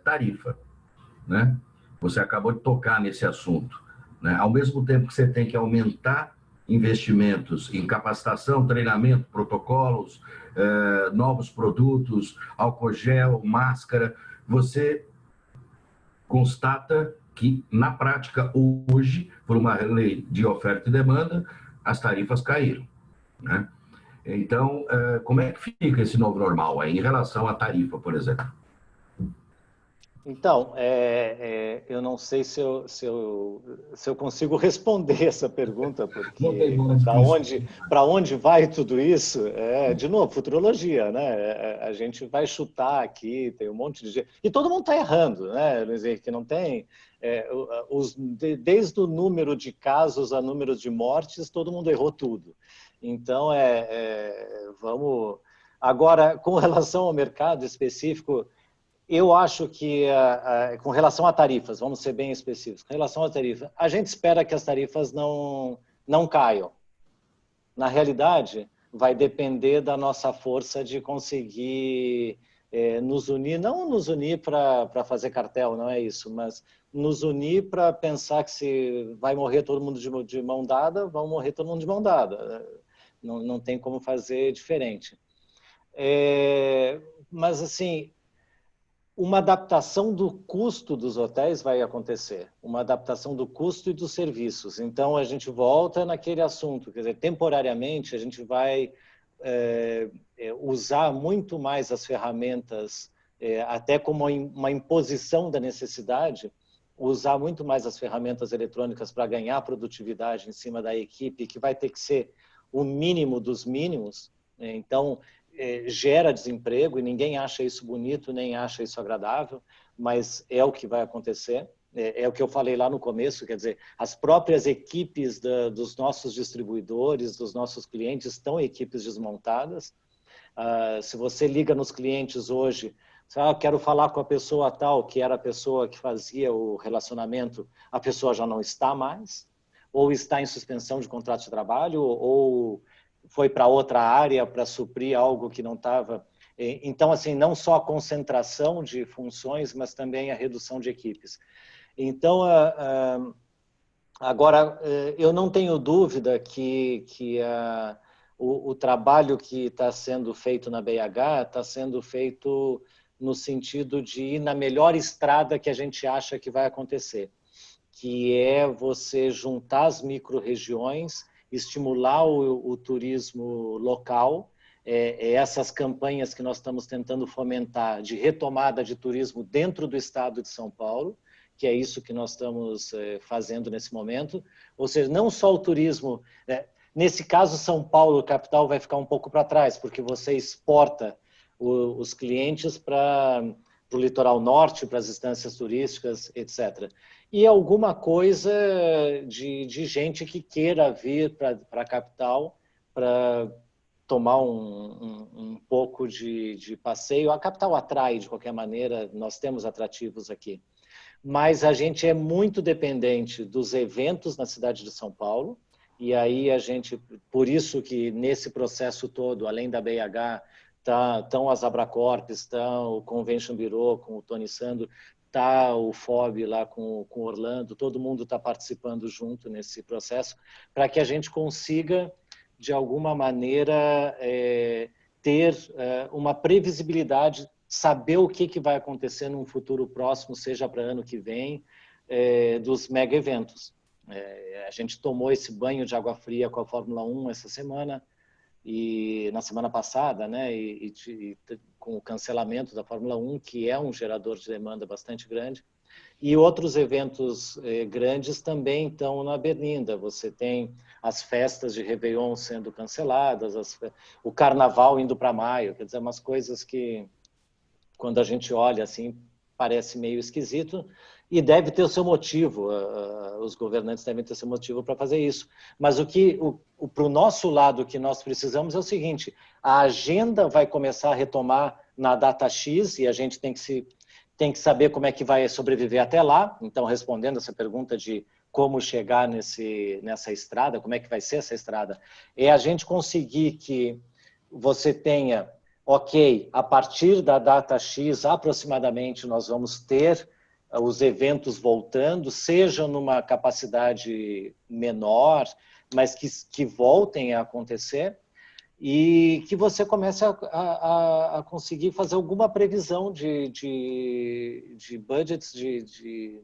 tarifa, né? Você acabou de tocar nesse assunto, né? Ao mesmo tempo que você tem que aumentar investimentos em capacitação, treinamento, protocolos, novos produtos, álcool gel, máscara, você constata que, na prática, hoje, por uma lei de oferta e demanda, as tarifas caíram, né? Então, como é que fica esse novo normal aí, em relação à tarifa, por exemplo? Então, eu não sei se eu consigo responder essa pergunta, porque para onde vai tudo isso? De novo, futurologia, né? A gente vai chutar aqui, tem um monte de gente... E todo mundo está errando, né, Luiz Henrique? Não tem... desde o número de casos a número de mortes, todo mundo errou tudo. Então, vamos... Agora, com relação ao mercado específico... Eu acho que, com relação a tarifas, vamos ser bem específicos, com relação a tarifas, a gente espera que as tarifas não caiam. Na realidade, vai depender da nossa força de conseguir nos unir, não nos unir para fazer cartel, não é isso, mas nos unir para pensar que se vai morrer todo mundo de mão dada, vão morrer todo mundo de mão dada. Não tem como fazer diferente. Mas, assim... Uma adaptação do custo dos hotéis vai acontecer, uma adaptação do custo e dos serviços. Então, a gente volta naquele assunto, quer dizer, temporariamente, a gente vai usar muito mais as ferramentas, até como uma imposição da necessidade, usar muito mais as ferramentas eletrônicas para ganhar produtividade em cima da equipe, que vai ter que ser o mínimo dos mínimos. Então, gera desemprego e ninguém acha isso bonito, nem acha isso agradável, mas é o que vai acontecer. É o que eu falei lá no começo, quer dizer, as próprias equipes dos nossos distribuidores, dos nossos clientes, estão equipes desmontadas. Se você liga nos clientes hoje, quero falar com a pessoa tal, que era a pessoa que fazia o relacionamento, a pessoa já não está mais, ou está em suspensão de contrato de trabalho, ou foi para outra área para suprir algo que não estava... Então, assim, não só a concentração de funções, mas também a redução de equipes. Então, agora, eu não tenho dúvida que o trabalho que está sendo feito na BH está sendo feito no sentido de ir na melhor estrada que a gente acha que vai acontecer, que é você juntar as micro-regiões, estimular o turismo local, essas campanhas que nós estamos tentando fomentar de retomada de turismo dentro do estado de São Paulo, que é isso que nós estamos fazendo nesse momento, ou seja, não só o turismo, nesse caso São Paulo, capital, vai ficar um pouco para trás, porque você exporta os clientes para o litoral norte, para as instâncias turísticas, etc. E alguma coisa de gente que queira vir para a capital para tomar um pouco de passeio. A capital atrai, de qualquer maneira, nós temos atrativos aqui. Mas a gente é muito dependente dos eventos na cidade de São Paulo E aí a gente, por isso que nesse processo todo, além da BH, estão as Abracorp, estão o Convention Bureau com o Tony Sando, está o FOB lá com o Orlando, todo mundo está participando junto nesse processo, para que a gente consiga, de alguma maneira, ter uma previsibilidade, saber o que vai acontecer num futuro próximo, seja para ano que vem, dos mega eventos. A gente tomou esse banho de água fria com a Fórmula 1 essa semana, e na semana passada, né, e com o cancelamento da Fórmula 1, que é um gerador de demanda bastante grande, e outros eventos grandes também estão na berlinda. Você tem as festas de Réveillon sendo canceladas, o Carnaval indo para maio, quer dizer, umas coisas que, quando a gente olha assim, parece meio esquisito, e deve ter o seu motivo, os governantes devem ter seu motivo para fazer isso. Mas para o nosso lado, o que nós precisamos é o seguinte: a agenda vai começar a retomar na data X, e a gente tem que saber como é que vai sobreviver até lá. Então, respondendo essa pergunta de como chegar nessa estrada, como é que vai ser essa estrada, é a gente conseguir que você tenha, ok, a partir da data X, aproximadamente, nós vamos ter os eventos voltando, seja numa capacidade menor, mas que voltem a acontecer, e que você comece a conseguir fazer alguma previsão de budgets, de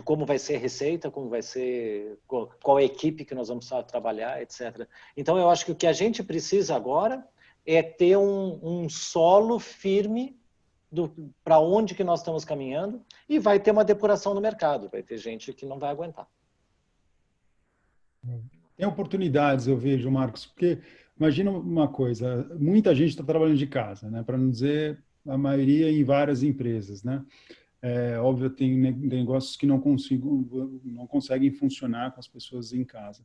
como vai ser a receita, como vai ser, qual a equipe que nós vamos trabalhar, etc. Então, eu acho que o que a gente precisa agora é ter um solo firme para onde que nós estamos caminhando, e vai ter uma depuração no mercado, vai ter gente que não vai aguentar. Tem oportunidades, eu vejo, Marcos, porque imagina uma coisa, muita gente está trabalhando de casa, né? Para não dizer a maioria em várias empresas, né? Óbvio, tem negócios que não conseguem funcionar com as pessoas em casa.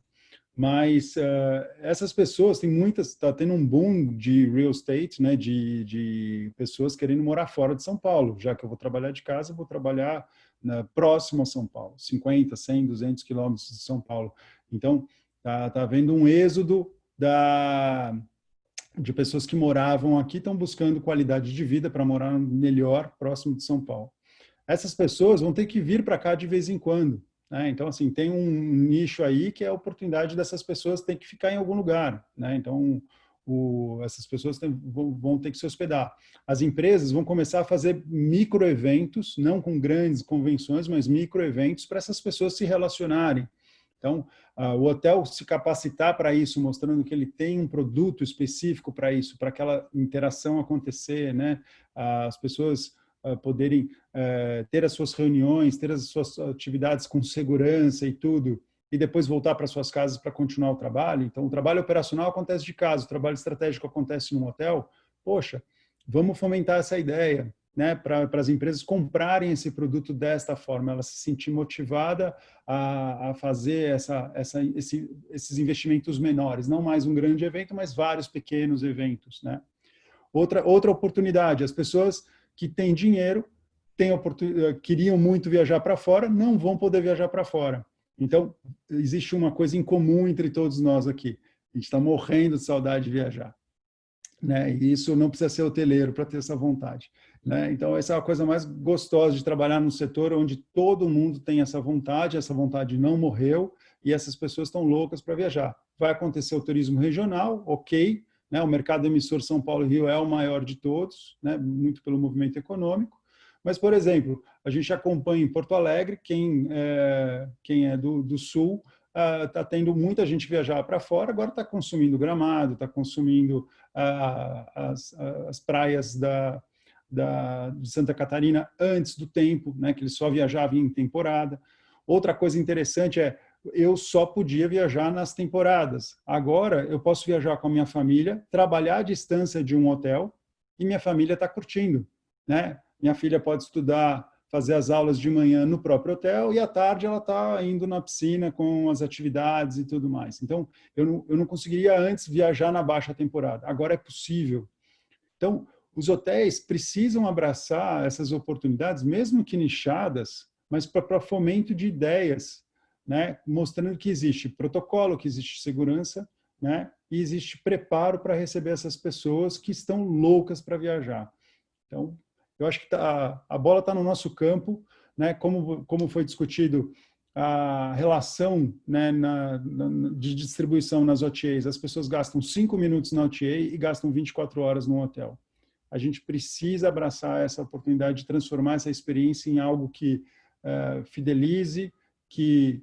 Mas essas pessoas, tem muitas, está tendo um boom de real estate, né, de pessoas querendo morar fora de São Paulo. Já que eu vou trabalhar de casa, eu vou trabalhar próximo a São Paulo, 50, 100, 200 quilômetros de São Paulo. Então, tá havendo um êxodo de pessoas que moravam aqui, estão buscando qualidade de vida para morar melhor próximo de São Paulo. Essas pessoas vão ter que vir para cá de vez em quando. Então, assim, tem um nicho aí que é a oportunidade dessas pessoas ter que ficar em algum lugar, né? Então, essas pessoas vão ter que se hospedar. As empresas vão começar a fazer microeventos, não com grandes convenções, mas microeventos para essas pessoas se relacionarem. Então, o hotel se capacitar para isso, mostrando que ele tem um produto específico para isso, para aquela interação acontecer, né? As pessoas poderem ter as suas reuniões, ter as suas atividades com segurança e tudo, e depois voltar para suas casas para continuar o trabalho. Então, o trabalho operacional acontece de casa, o trabalho estratégico acontece num hotel. Poxa, vamos fomentar essa ideia, né, para as empresas comprarem esse produto desta forma, ela se sentir motivada a fazer esses investimentos menores, não mais um grande evento, mas vários pequenos eventos, né? Outra oportunidade, as pessoas que têm dinheiro, queriam muito viajar para fora, não vão poder viajar para fora. Então, existe uma coisa em comum entre todos nós aqui. A gente está morrendo de saudade de viajar, né? E isso não precisa ser hoteleiro para ter essa vontade, né? Então, essa é a coisa mais gostosa de trabalhar num setor onde todo mundo tem essa vontade não morreu, e essas pessoas estão loucas para viajar. Vai acontecer o turismo regional, ok, né? O mercado emissor São Paulo e Rio é o maior de todos, né? Muito pelo movimento econômico. Mas, por exemplo, a gente acompanha em Porto Alegre, quem é do Sul, está tendo muita gente viajar para fora, agora está consumindo Gramado, está consumindo as praias de Santa Catarina antes do tempo, né? Que eles só viajavam em temporada. Outra coisa interessante eu só podia viajar nas temporadas. Agora, eu posso viajar com a minha família, trabalhar à distância de um hotel, e minha família está curtindo, né? Minha filha pode estudar, fazer as aulas de manhã no próprio hotel, e à tarde ela está indo na piscina com as atividades e tudo mais. Então, eu não conseguiria antes viajar na baixa temporada. Agora é possível. Então, os hotéis precisam abraçar essas oportunidades, mesmo que nichadas, mas para fomento de ideias, né, mostrando que existe protocolo, que existe segurança, né, e existe preparo para receber essas pessoas que estão loucas para viajar. Então, eu acho que a bola está no nosso campo, né, como foi discutido a relação, né, de distribuição nas OTAs. As pessoas gastam 5 minutos na OTA e gastam 24 horas no hotel. A gente precisa abraçar essa oportunidade de transformar essa experiência em algo que fidelize, que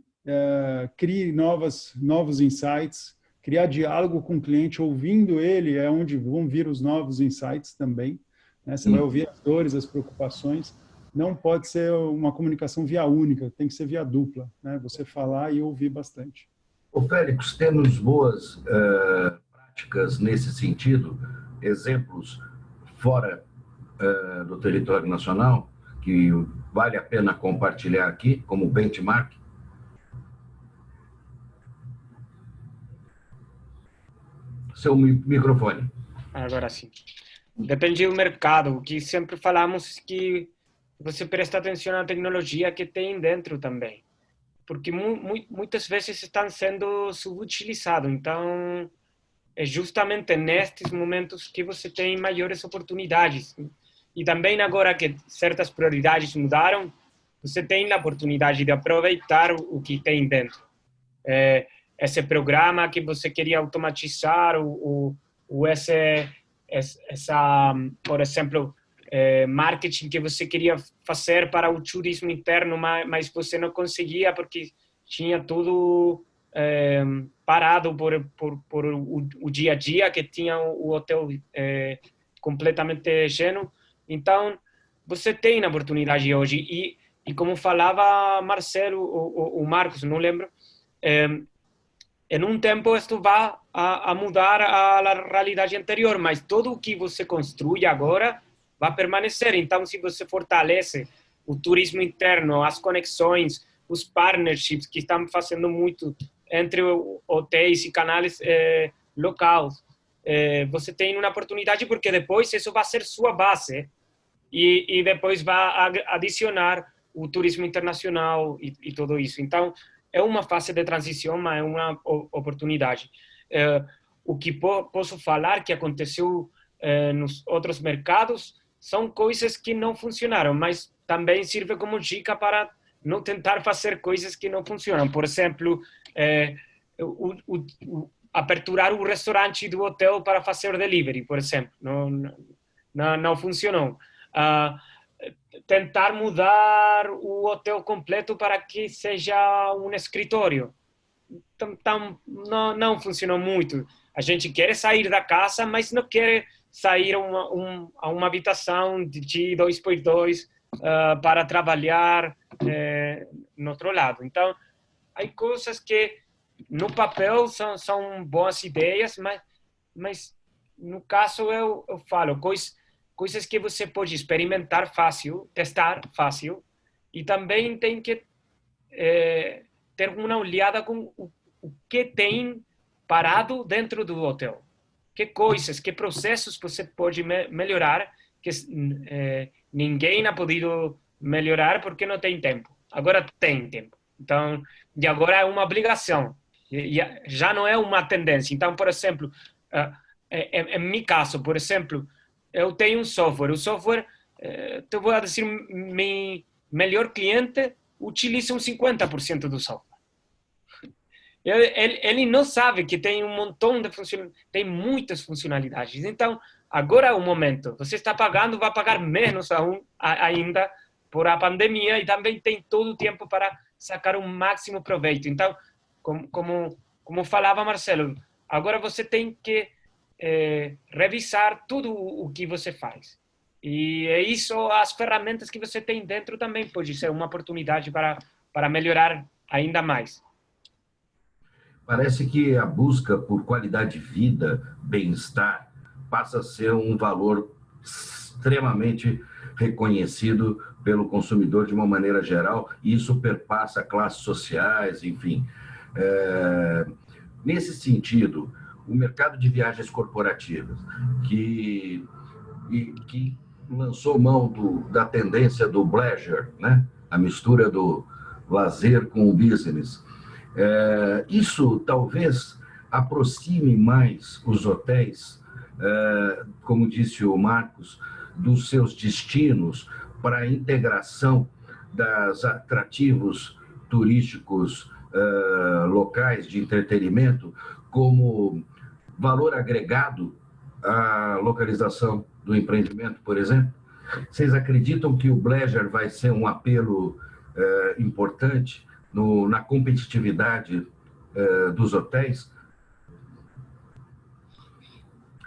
crie novos insights, criar diálogo com o cliente, ouvindo ele é onde vão vir os novos insights também, né? Você vai ouvir as dores, as preocupações. Não pode ser uma comunicação via única, tem que ser via dupla, né? Você falar e ouvir bastante. Ô Félix, temos boas práticas nesse sentido, exemplos fora do território nacional, que vale a pena compartilhar aqui como benchmark? Seu microfone. Agora sim. Depende do mercado. O que sempre falamos que você presta atenção na tecnologia que tem dentro também. Porque muitas vezes estão sendo subutilizados. Então, é justamente nestes momentos que você tem maiores oportunidades. E também agora que certas prioridades mudaram, você tem a oportunidade de aproveitar o que tem dentro. Esse programa que você queria automatizar, por exemplo, marketing que você queria fazer para o turismo interno, mas você não conseguia porque tinha tudo parado por o dia a dia, que tinha o hotel completamente cheio. Então, você tem a oportunidade hoje. E como falava Marcelo ou Marcos, não lembro, em um tempo isto vai a mudar a realidade anterior, mas tudo o que você construi agora vai permanecer. Então, se você fortalece o turismo interno, as conexões, os partnerships que estão fazendo muito entre hotéis e canais locais, você tem uma oportunidade, porque depois isso vai ser sua base e depois vai adicionar o turismo internacional e tudo isso. Então, é uma fase de transição, mas é uma oportunidade. O que posso falar que aconteceu nos outros mercados são coisas que não funcionaram, mas também serve como dica para não tentar fazer coisas que não funcionam. Por exemplo, aperturar o restaurante do hotel para fazer o delivery, por exemplo. Não funcionou. Tentar mudar o hotel completo para que seja um escritório. Então, não funcionou muito. A gente quer sair da casa, mas não quer sair a uma habitação de 2x2 para trabalhar no outro lado. Então, há coisas que no papel são boas ideias, mas no caso eu falo coisas que você pode experimentar fácil, testar fácil, e também tem que ter uma olhada com o que tem parado dentro do hotel. Que coisas, que processos você pode melhorar que ninguém ha podido melhorar porque não tem tempo. Agora tem tempo. Então, e agora é uma obrigação. Já não é uma tendência. Então, por exemplo, em meu caso, por exemplo, eu tenho um software. O software, te vou dizer, meu melhor cliente utiliza 50% do software. Ele não sabe que tem um montão de funcionalidades, tem muitas funcionalidades. Então, agora é o momento. Você está pagando, vai pagar menos ainda por a pandemia, e também tem todo o tempo para sacar o máximo proveito. Então, como falava Marcelo, agora você tem que revisar tudo o que você faz. E é isso, as ferramentas que você tem dentro também pode ser uma oportunidade para melhorar ainda mais. Parece que a busca por qualidade de vida, bem-estar, passa a ser um valor extremamente reconhecido pelo consumidor de uma maneira geral, e isso perpassa classes sociais, enfim. Nesse sentido, o mercado de viagens corporativas, que lançou mão da tendência do pleasure, né? A mistura do lazer com o business, Isso talvez aproxime mais os hotéis, como disse o Marcos, dos seus destinos para a integração dos atrativos turísticos locais de entretenimento como valor agregado à localização do empreendimento, por exemplo? Vocês acreditam que o Bleger vai ser um apelo importante na competitividade dos hotéis?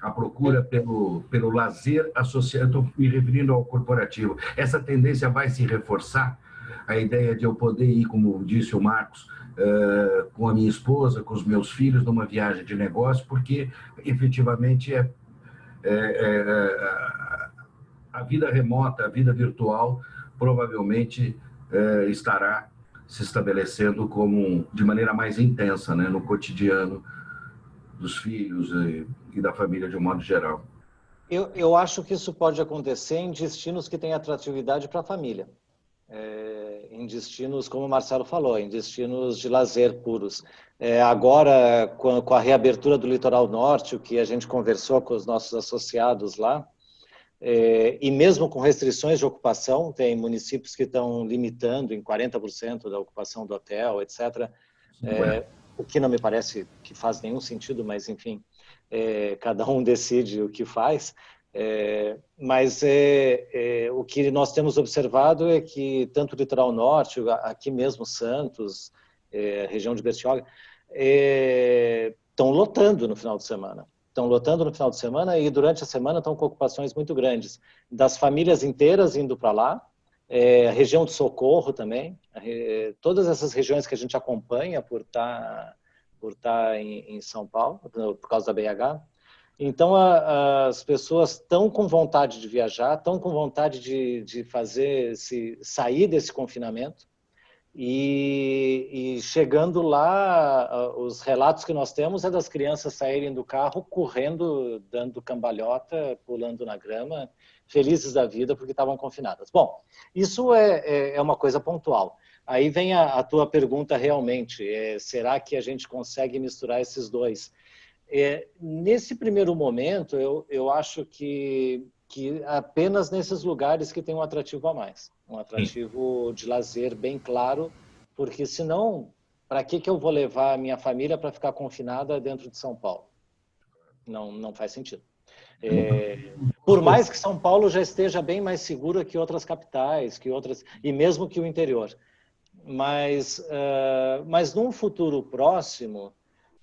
A procura pelo lazer associado, estou me referindo ao corporativo. Essa tendência vai se reforçar? A ideia de eu poder ir, como disse o Marcos, com a minha esposa, com os meus filhos, numa viagem de negócio, porque efetivamente a vida remota, a vida virtual, provavelmente estará se estabelecendo de maneira mais intensa, né, no cotidiano dos filhos e da família de um modo geral. Eu acho que isso pode acontecer em destinos que têm atratividade para a família. Em destinos, como o Marcelo falou, em destinos de lazer puros. Agora, com a reabertura do Litoral Norte, o que a gente conversou com os nossos associados lá, e mesmo com restrições de ocupação, tem municípios que estão limitando em 40% da ocupação do hotel, etc., o que não me parece que faz nenhum sentido, mas, enfim, cada um decide o que faz. Mas o que nós temos observado é que tanto o Litoral Norte, aqui mesmo Santos, região de Bertioga, estão lotando no final de semana. Estão lotando no final de semana e durante a semana estão com ocupações muito grandes. Das famílias inteiras indo para lá, a região de Socorro também, todas essas regiões que a gente acompanha por estar em São Paulo, por causa da BH. Então, as pessoas estão com vontade de viajar, estão com vontade de sair desse confinamento. E chegando lá, os relatos que nós temos é das crianças saírem do carro, correndo, dando cambalhota, pulando na grama, felizes da vida porque estavam confinadas. Bom, isso é uma coisa pontual. Aí vem a tua pergunta realmente, será que a gente consegue misturar esses dois? Nesse primeiro momento, eu acho que apenas nesses lugares que tem um atrativo a mais, um atrativo de lazer bem claro, porque senão, para que eu vou levar a minha família para ficar confinada dentro de São Paulo? Não faz sentido. Por mais que São Paulo já esteja bem mais segura que outras capitais, e mesmo que o interior. Mas num futuro próximo,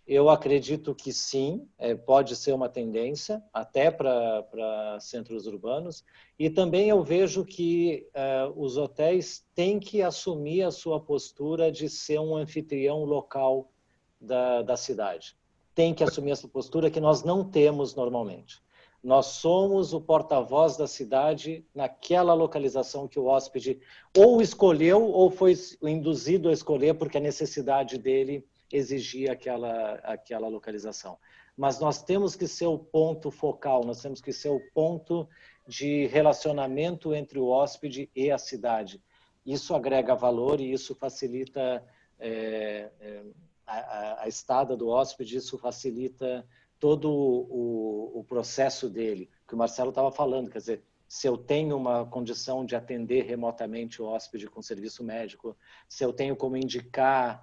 eu acredito que sim, pode ser uma tendência, até para centros urbanos. E também eu vejo que os hotéis têm que assumir a sua postura de ser um anfitrião local da cidade. Tem que assumir essa postura que nós não temos normalmente. Nós somos o porta-voz da cidade naquela localização que o hóspede ou escolheu ou foi induzido a escolher porque a necessidade dele exigia aquela localização. Mas nós temos que ser o ponto focal, nós temos que ser o ponto de relacionamento entre o hóspede e a cidade. Isso agrega valor e isso facilita a estada do hóspede, isso facilita todo o processo dele, que o Marcelo estava falando, quer dizer, se eu tenho uma condição de atender remotamente o hóspede com serviço médico, se eu tenho como indicar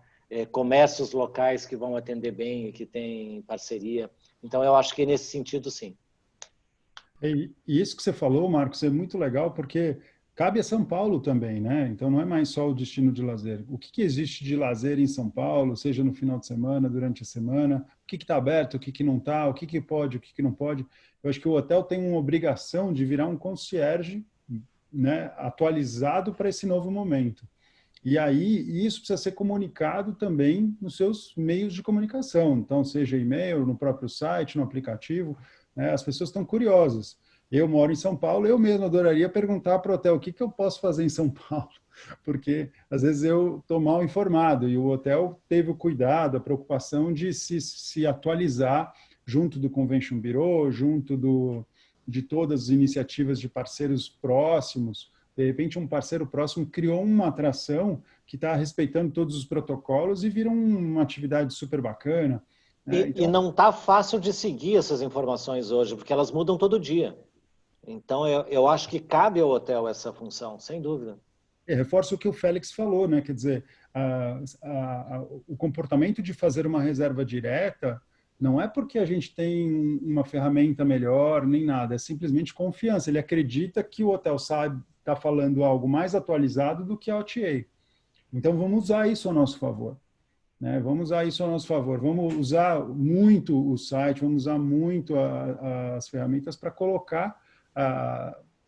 comércios locais que vão atender bem e que têm parceria. Então, eu acho que nesse sentido, sim. E isso que você falou, Marcos, é muito legal, porque cabe a São Paulo também, né? Então, não é mais só o destino de lazer. O que existe de lazer em São Paulo, seja no final de semana, durante a semana? O que está aberto, o que não está? O que pode, o que não pode? Eu acho que o hotel tem uma obrigação de virar um concierge, né, atualizado para esse novo momento. E aí, isso precisa ser comunicado também nos seus meios de comunicação. Então, seja e-mail, no próprio site, no aplicativo, né? As pessoas estão curiosas. Eu moro em São Paulo, eu mesmo adoraria perguntar para o hotel o que eu posso fazer em São Paulo, porque às vezes eu estou mal informado e o hotel teve o cuidado, a preocupação de se atualizar junto do Convention Bureau, junto de todas as iniciativas de parceiros próximos, De repente, um parceiro próximo criou uma atração que está respeitando todos os protocolos e vira uma atividade super bacana. Né? E não está fácil de seguir essas informações hoje, porque elas mudam todo dia. Então, eu acho que cabe ao hotel essa função, sem dúvida. Reforça o que o Félix falou, né? Quer dizer, o comportamento de fazer uma reserva direta não é porque a gente tem uma ferramenta melhor, nem nada, é simplesmente confiança. Ele acredita que o hotel está falando algo mais atualizado do que a OTA. Então, vamos usar isso a nosso favor. Né? Vamos usar isso a nosso favor. Vamos usar muito o site, vamos usar muito as ferramentas para colocar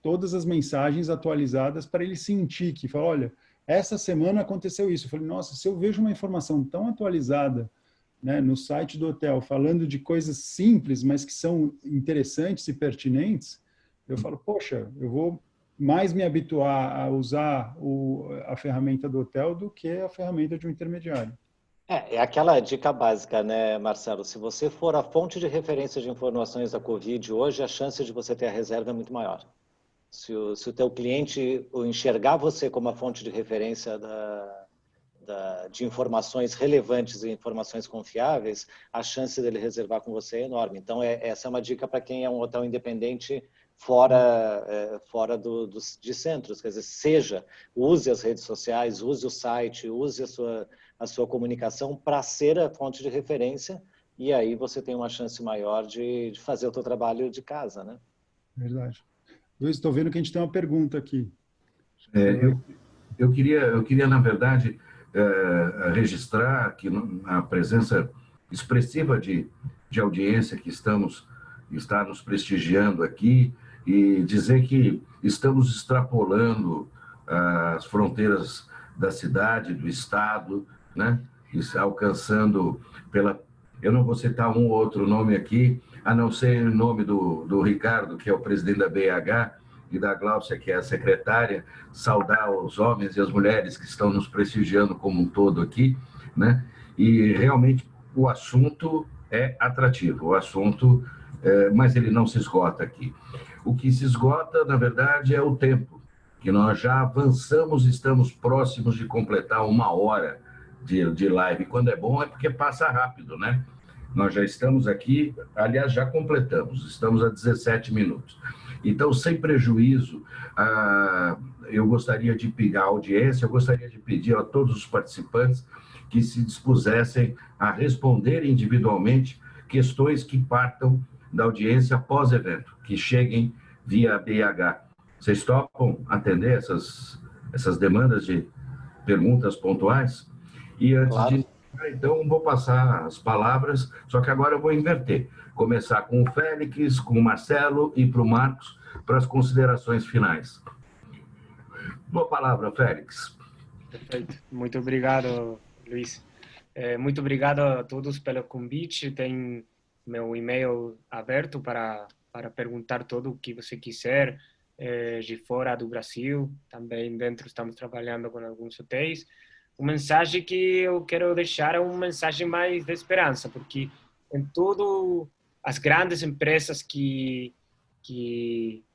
todas as mensagens atualizadas para ele sentir que, fala, olha, essa semana aconteceu isso. Eu falei, nossa, se eu vejo uma informação tão atualizada, né, no site do hotel, falando de coisas simples, mas que são interessantes e pertinentes, eu falo, poxa, eu vou mais me habituar a usar a ferramenta do hotel do que a ferramenta de um intermediário. É aquela dica básica, né, Marcelo? Se você for a fonte de referência de informações da Covid hoje, a chance de você ter a reserva é muito maior. Se o teu cliente enxergar você como a fonte de referência de informações relevantes e informações confiáveis, a chance dele reservar com você é enorme. Então, essa é uma dica para quem é um hotel independente fora de centros. Quer dizer, use as redes sociais, use o site, use a sua comunicação para ser a fonte de referência, e aí você tem uma chance maior de fazer o seu trabalho de casa, né? Verdade. Luiz, estou vendo que a gente tem uma pergunta aqui. Eu queria, na verdade, registrar que a presença expressiva de audiência que está nos prestigiando aqui e dizer que estamos extrapolando as fronteiras da cidade, do estado, né? Alcançando eu não vou citar um ou outro nome aqui, a não ser o nome do Ricardo, que é o presidente da BH, e da Gláucia, que é a secretária, saudar os homens e as mulheres que estão nos prestigiando como um todo aqui, né? E realmente o assunto é atrativo, mas ele não se esgota aqui. O que se esgota, na verdade, é o tempo, que nós já avançamos, estamos próximos de completar 1 hora de live. Quando é bom é porque passa rápido, né? Nós já estamos aqui, aliás, já completamos, estamos a 17 minutos. Então, sem prejuízo, eu gostaria de pedir a audiência, eu gostaria de pedir a todos os participantes que se dispusessem a responder individualmente questões que partam da audiência pós-evento, que cheguem via BH. Vocês topam atender essas demandas de perguntas pontuais? E antes Claro. então, vou passar as palavras, só que agora eu vou inverter. Começar com o Félix, com o Marcelo e para o Marcos, para as considerações finais. Boa palavra, Félix. Perfeito. Muito obrigado, Luiz. Muito obrigado a todos pelo convite. Tem meu e-mail aberto para perguntar tudo o que você quiser, de fora do Brasil. Também dentro estamos trabalhando com alguns hotéis. Uma mensagem que eu quero deixar é uma mensagem mais de esperança, porque em tudo as grandes empresas que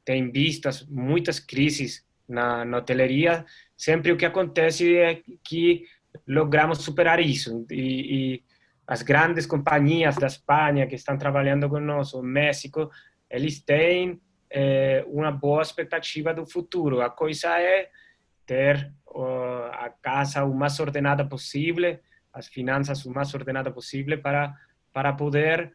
têm visto muitas crises na hoteleria, sempre o que acontece é que logramos superar isso. E as grandes companhias da Espanha que estão trabalhando conosco, o México, eles têm uma boa expectativa do futuro. A coisa é ter a casa o mais ordenada possível, as finanças o mais ordenada possível para poder,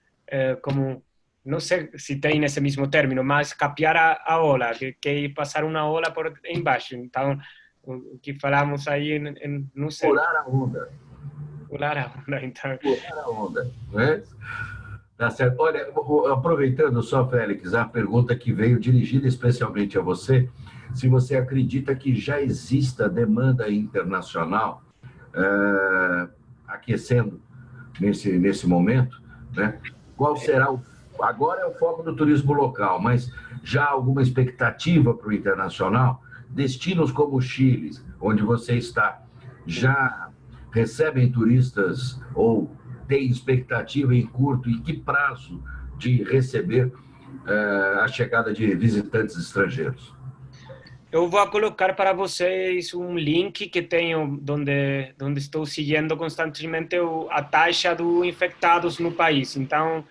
como, não sei se tem esse mesmo término, mas capear a ola, que é passar uma ola por embaixo. Então, o que falamos aí, não sei. Pular a onda. Pular a onda, então. Pular a onda, né? Tá certo. Olha, aproveitando só, Félix, a pergunta que veio dirigida especialmente a você, se você acredita que já exista demanda internacional aquecendo nesse momento, né? Qual será agora é o foco do turismo local, mas já há alguma expectativa para o internacional? Destinos como o Chile, onde você está, já recebem turistas ou tem expectativa em curto e que prazo de receber a chegada de visitantes estrangeiros? Eu vou colocar para vocês um link que tenho, onde estou seguindo constantemente a taxa de infectados no país. Então,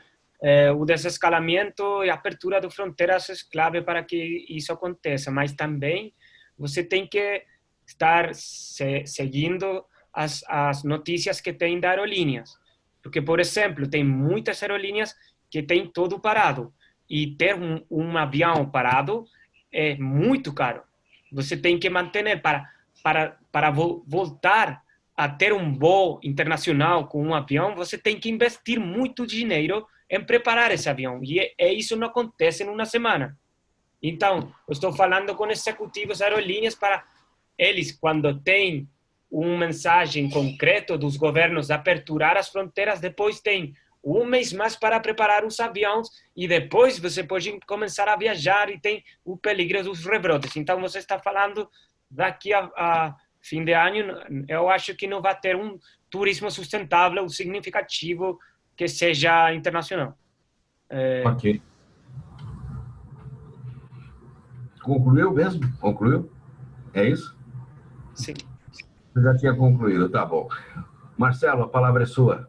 o desescalamento e a abertura de fronteiras é clave para que isso aconteça, mas também você tem que estar seguindo as notícias que tem da aerolíneas. Porque, por exemplo, tem muitas aerolíneas que tem todo parado. E ter um avião parado é muito caro. Você tem que manter para voltar a ter um voo internacional com um avião, você tem que investir muito dinheiro em preparar esse avião. E isso não acontece em uma semana. Então, eu estou falando com executivos aerolíneas para eles, quando tem uma mensagem concreta dos governos de aperturar as fronteiras, depois tem um mês mais para preparar os aviões e depois você pode começar a viajar e tem o peligro dos rebrotes. Então, você está falando daqui a fim de ano, eu acho que não vai ter um turismo sustentável, significativo, que seja internacional. Ok. Concluiu mesmo? Concluiu? É isso? Sim. Eu já tinha concluído, tá bom. Marcelo, a palavra é sua.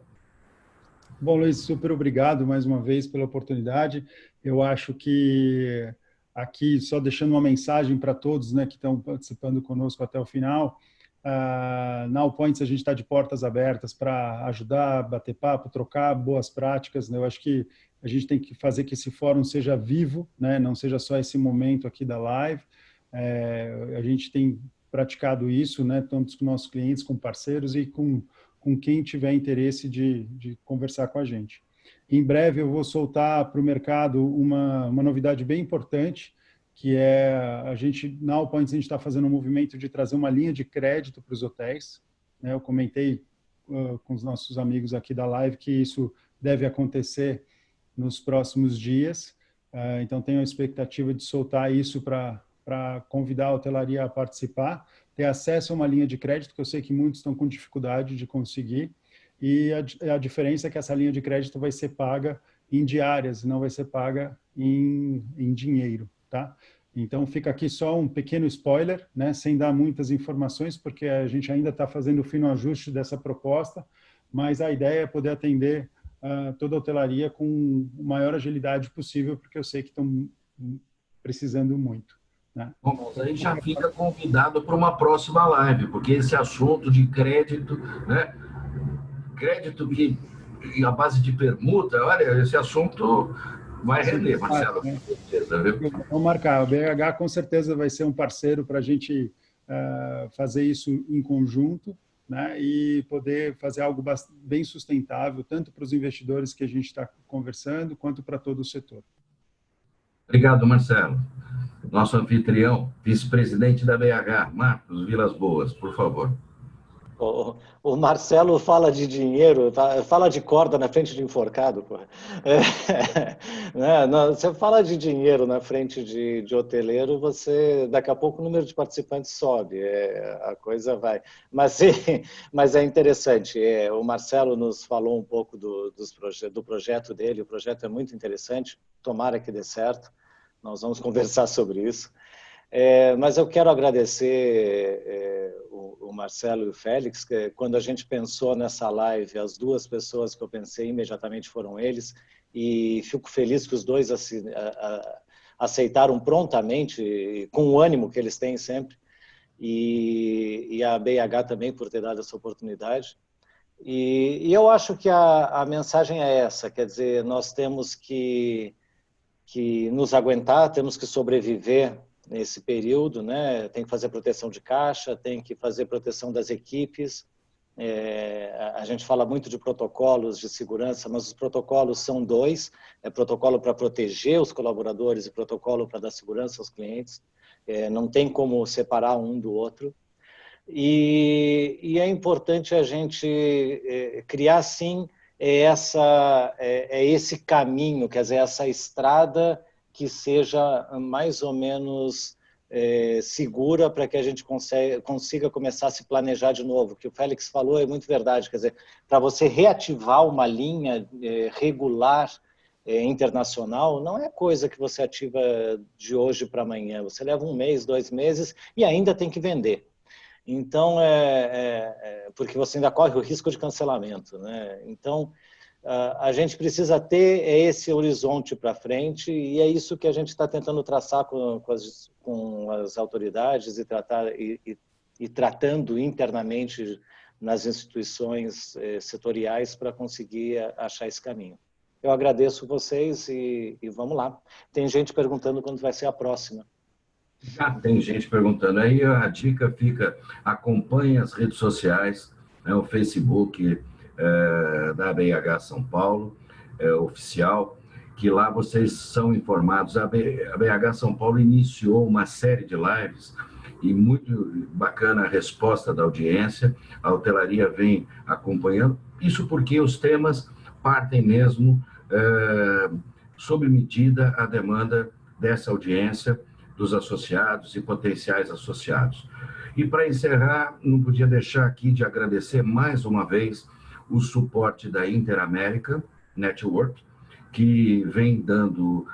Bom, Luiz, super obrigado mais uma vez pela oportunidade. Eu acho que aqui, só deixando uma mensagem para todos, né, que estão participando conosco até o final, na Allpoints a gente está de portas abertas para ajudar, bater papo, trocar boas práticas, né? Eu acho que a gente tem que fazer que esse fórum seja vivo, né? Não seja só esse momento aqui da live. A gente tem praticado isso, né? Tanto com nossos clientes, com parceiros e com quem tiver interesse de conversar com a gente. Em breve eu vou soltar para o mercado uma novidade bem importante, que é na Allpoints a gente está fazendo um movimento de trazer uma linha de crédito para os hotéis, né? Eu comentei com os nossos amigos aqui da live que isso deve acontecer nos próximos dias, então tenho a expectativa de soltar isso para convidar a hotelaria a participar, ter acesso a uma linha de crédito, que eu sei que muitos estão com dificuldade de conseguir, e a diferença é que essa linha de crédito vai ser paga em diárias, não vai ser paga em dinheiro, tá? Então, fica aqui só um pequeno spoiler, né, sem dar muitas informações, porque a gente ainda está fazendo o fino ajuste dessa proposta, mas a ideia é poder atender toda a hotelaria com a maior agilidade possível, porque eu sei que estão precisando muito. Né? Bom, mas aí já fica convidado para uma próxima live, porque esse assunto de crédito, né? Crédito que a base de permuta, olha, esse assunto vai render, Marcelo, com certeza, viu? Vamos marcar. O BH com certeza vai ser um parceiro para a gente fazer isso em conjunto, né? E poder fazer algo bem sustentável, tanto para os investidores que a gente está conversando, quanto para todo o setor. Obrigado, Marcelo. Nosso anfitrião, vice-presidente da BH, Marcos Vilas Boas, por favor. O Marcelo fala de dinheiro, fala de corda na frente de enforcado. Pô. Você fala de dinheiro na frente de hoteleiro, daqui a pouco o número de participantes sobe, a coisa vai. Mas é interessante, o Marcelo nos falou um pouco do projeto dele, o projeto é muito interessante, tomara que dê certo, nós vamos conversar sobre isso. Mas eu quero agradecer o Marcelo e o Félix, que quando a gente pensou nessa live, as duas pessoas que eu pensei imediatamente foram eles, e fico feliz que os dois aceitaram prontamente, com o ânimo que eles têm sempre, e a BH também por ter dado essa oportunidade. E eu acho que a mensagem é essa, quer dizer, nós temos que nos aguentar, temos que sobreviver nesse período, né? Tem que fazer proteção de caixa, tem que fazer proteção das equipes. A gente fala muito de protocolos de segurança, mas os protocolos são dois: protocolo para proteger os colaboradores e protocolo para dar segurança aos clientes. Não tem como separar um do outro. E é importante a gente criar, sim, esse caminho, quer dizer, essa estrada que seja mais ou menos segura para que a gente consiga começar a se planejar de novo. O que o Félix falou é muito verdade, quer dizer, para você reativar uma linha regular internacional não é coisa que você ativa de hoje para amanhã. Você leva 1 mês, 2 meses e ainda tem que vender. Então, porque você ainda corre o risco de cancelamento, né? Então, a gente precisa ter esse horizonte para frente e é isso que a gente está tentando traçar com as autoridades e tratando internamente nas instituições setoriais para conseguir achar esse caminho. Eu agradeço vocês e vamos lá. Tem gente perguntando quando vai ser a próxima. Já tem gente perguntando aí, a dica fica, acompanhe as redes sociais, né, o Facebook da BH São Paulo, oficial, que lá vocês são informados. A BH São Paulo iniciou uma série de lives e muito bacana a resposta da audiência, a hotelaria vem acompanhando, isso porque os temas partem mesmo sob medida a demanda dessa audiência, dos associados e potenciais associados. E para encerrar, não podia deixar aqui de agradecer mais uma vez o suporte da Interamérica Network, que vem dando,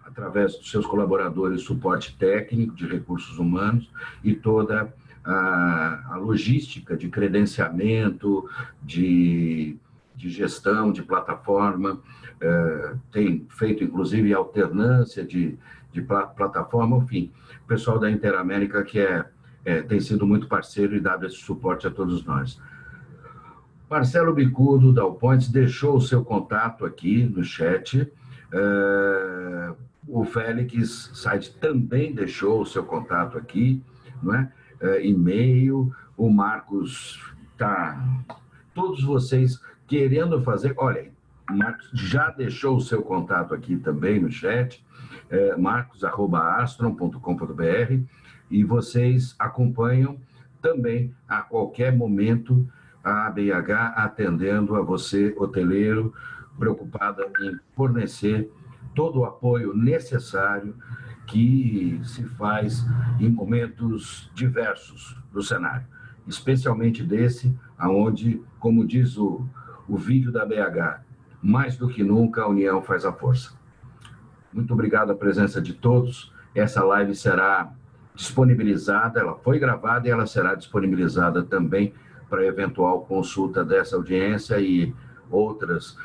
através dos seus colaboradores, suporte técnico de recursos humanos e toda a logística de credenciamento, de gestão, de plataforma, tem feito, inclusive, alternância de plataforma, enfim, o pessoal da Interamérica que tem sido muito parceiro e dado esse suporte a todos nós. Marcelo Bicudo, da Allpoints, deixou o seu contato aqui no chat, o Félix Said também deixou o seu contato aqui, não é? E-mail, o Marcos todos vocês querendo fazer, olha, o Marcos já deixou o seu contato aqui também no chat, marcos@astron.com.br, e vocês acompanham também a qualquer momento a ABH atendendo a você, hoteleiro, preocupada em fornecer todo o apoio necessário que se faz em momentos diversos do cenário, especialmente desse, aonde, como diz o vídeo da BH, mais do que nunca a união faz a força. Muito obrigado a presença de todos. Essa live será disponibilizada, ela foi gravada e ela será disponibilizada também para eventual consulta dessa audiência e outras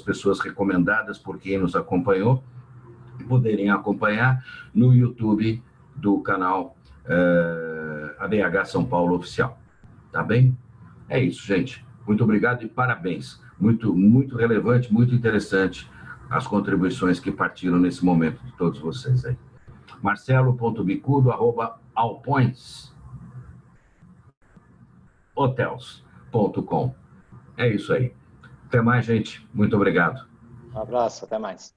pessoas recomendadas por quem nos acompanhou, poderem acompanhar no YouTube do canal ABH São Paulo Oficial. Tá bem? É isso, gente. Muito obrigado e parabéns. Muito, muito relevante, muito interessante as contribuições que partiram nesse momento de todos vocês aí. marcelo.bicudo@allpointshotels.com. É isso aí. Até mais, gente. Muito obrigado. Um abraço, até mais.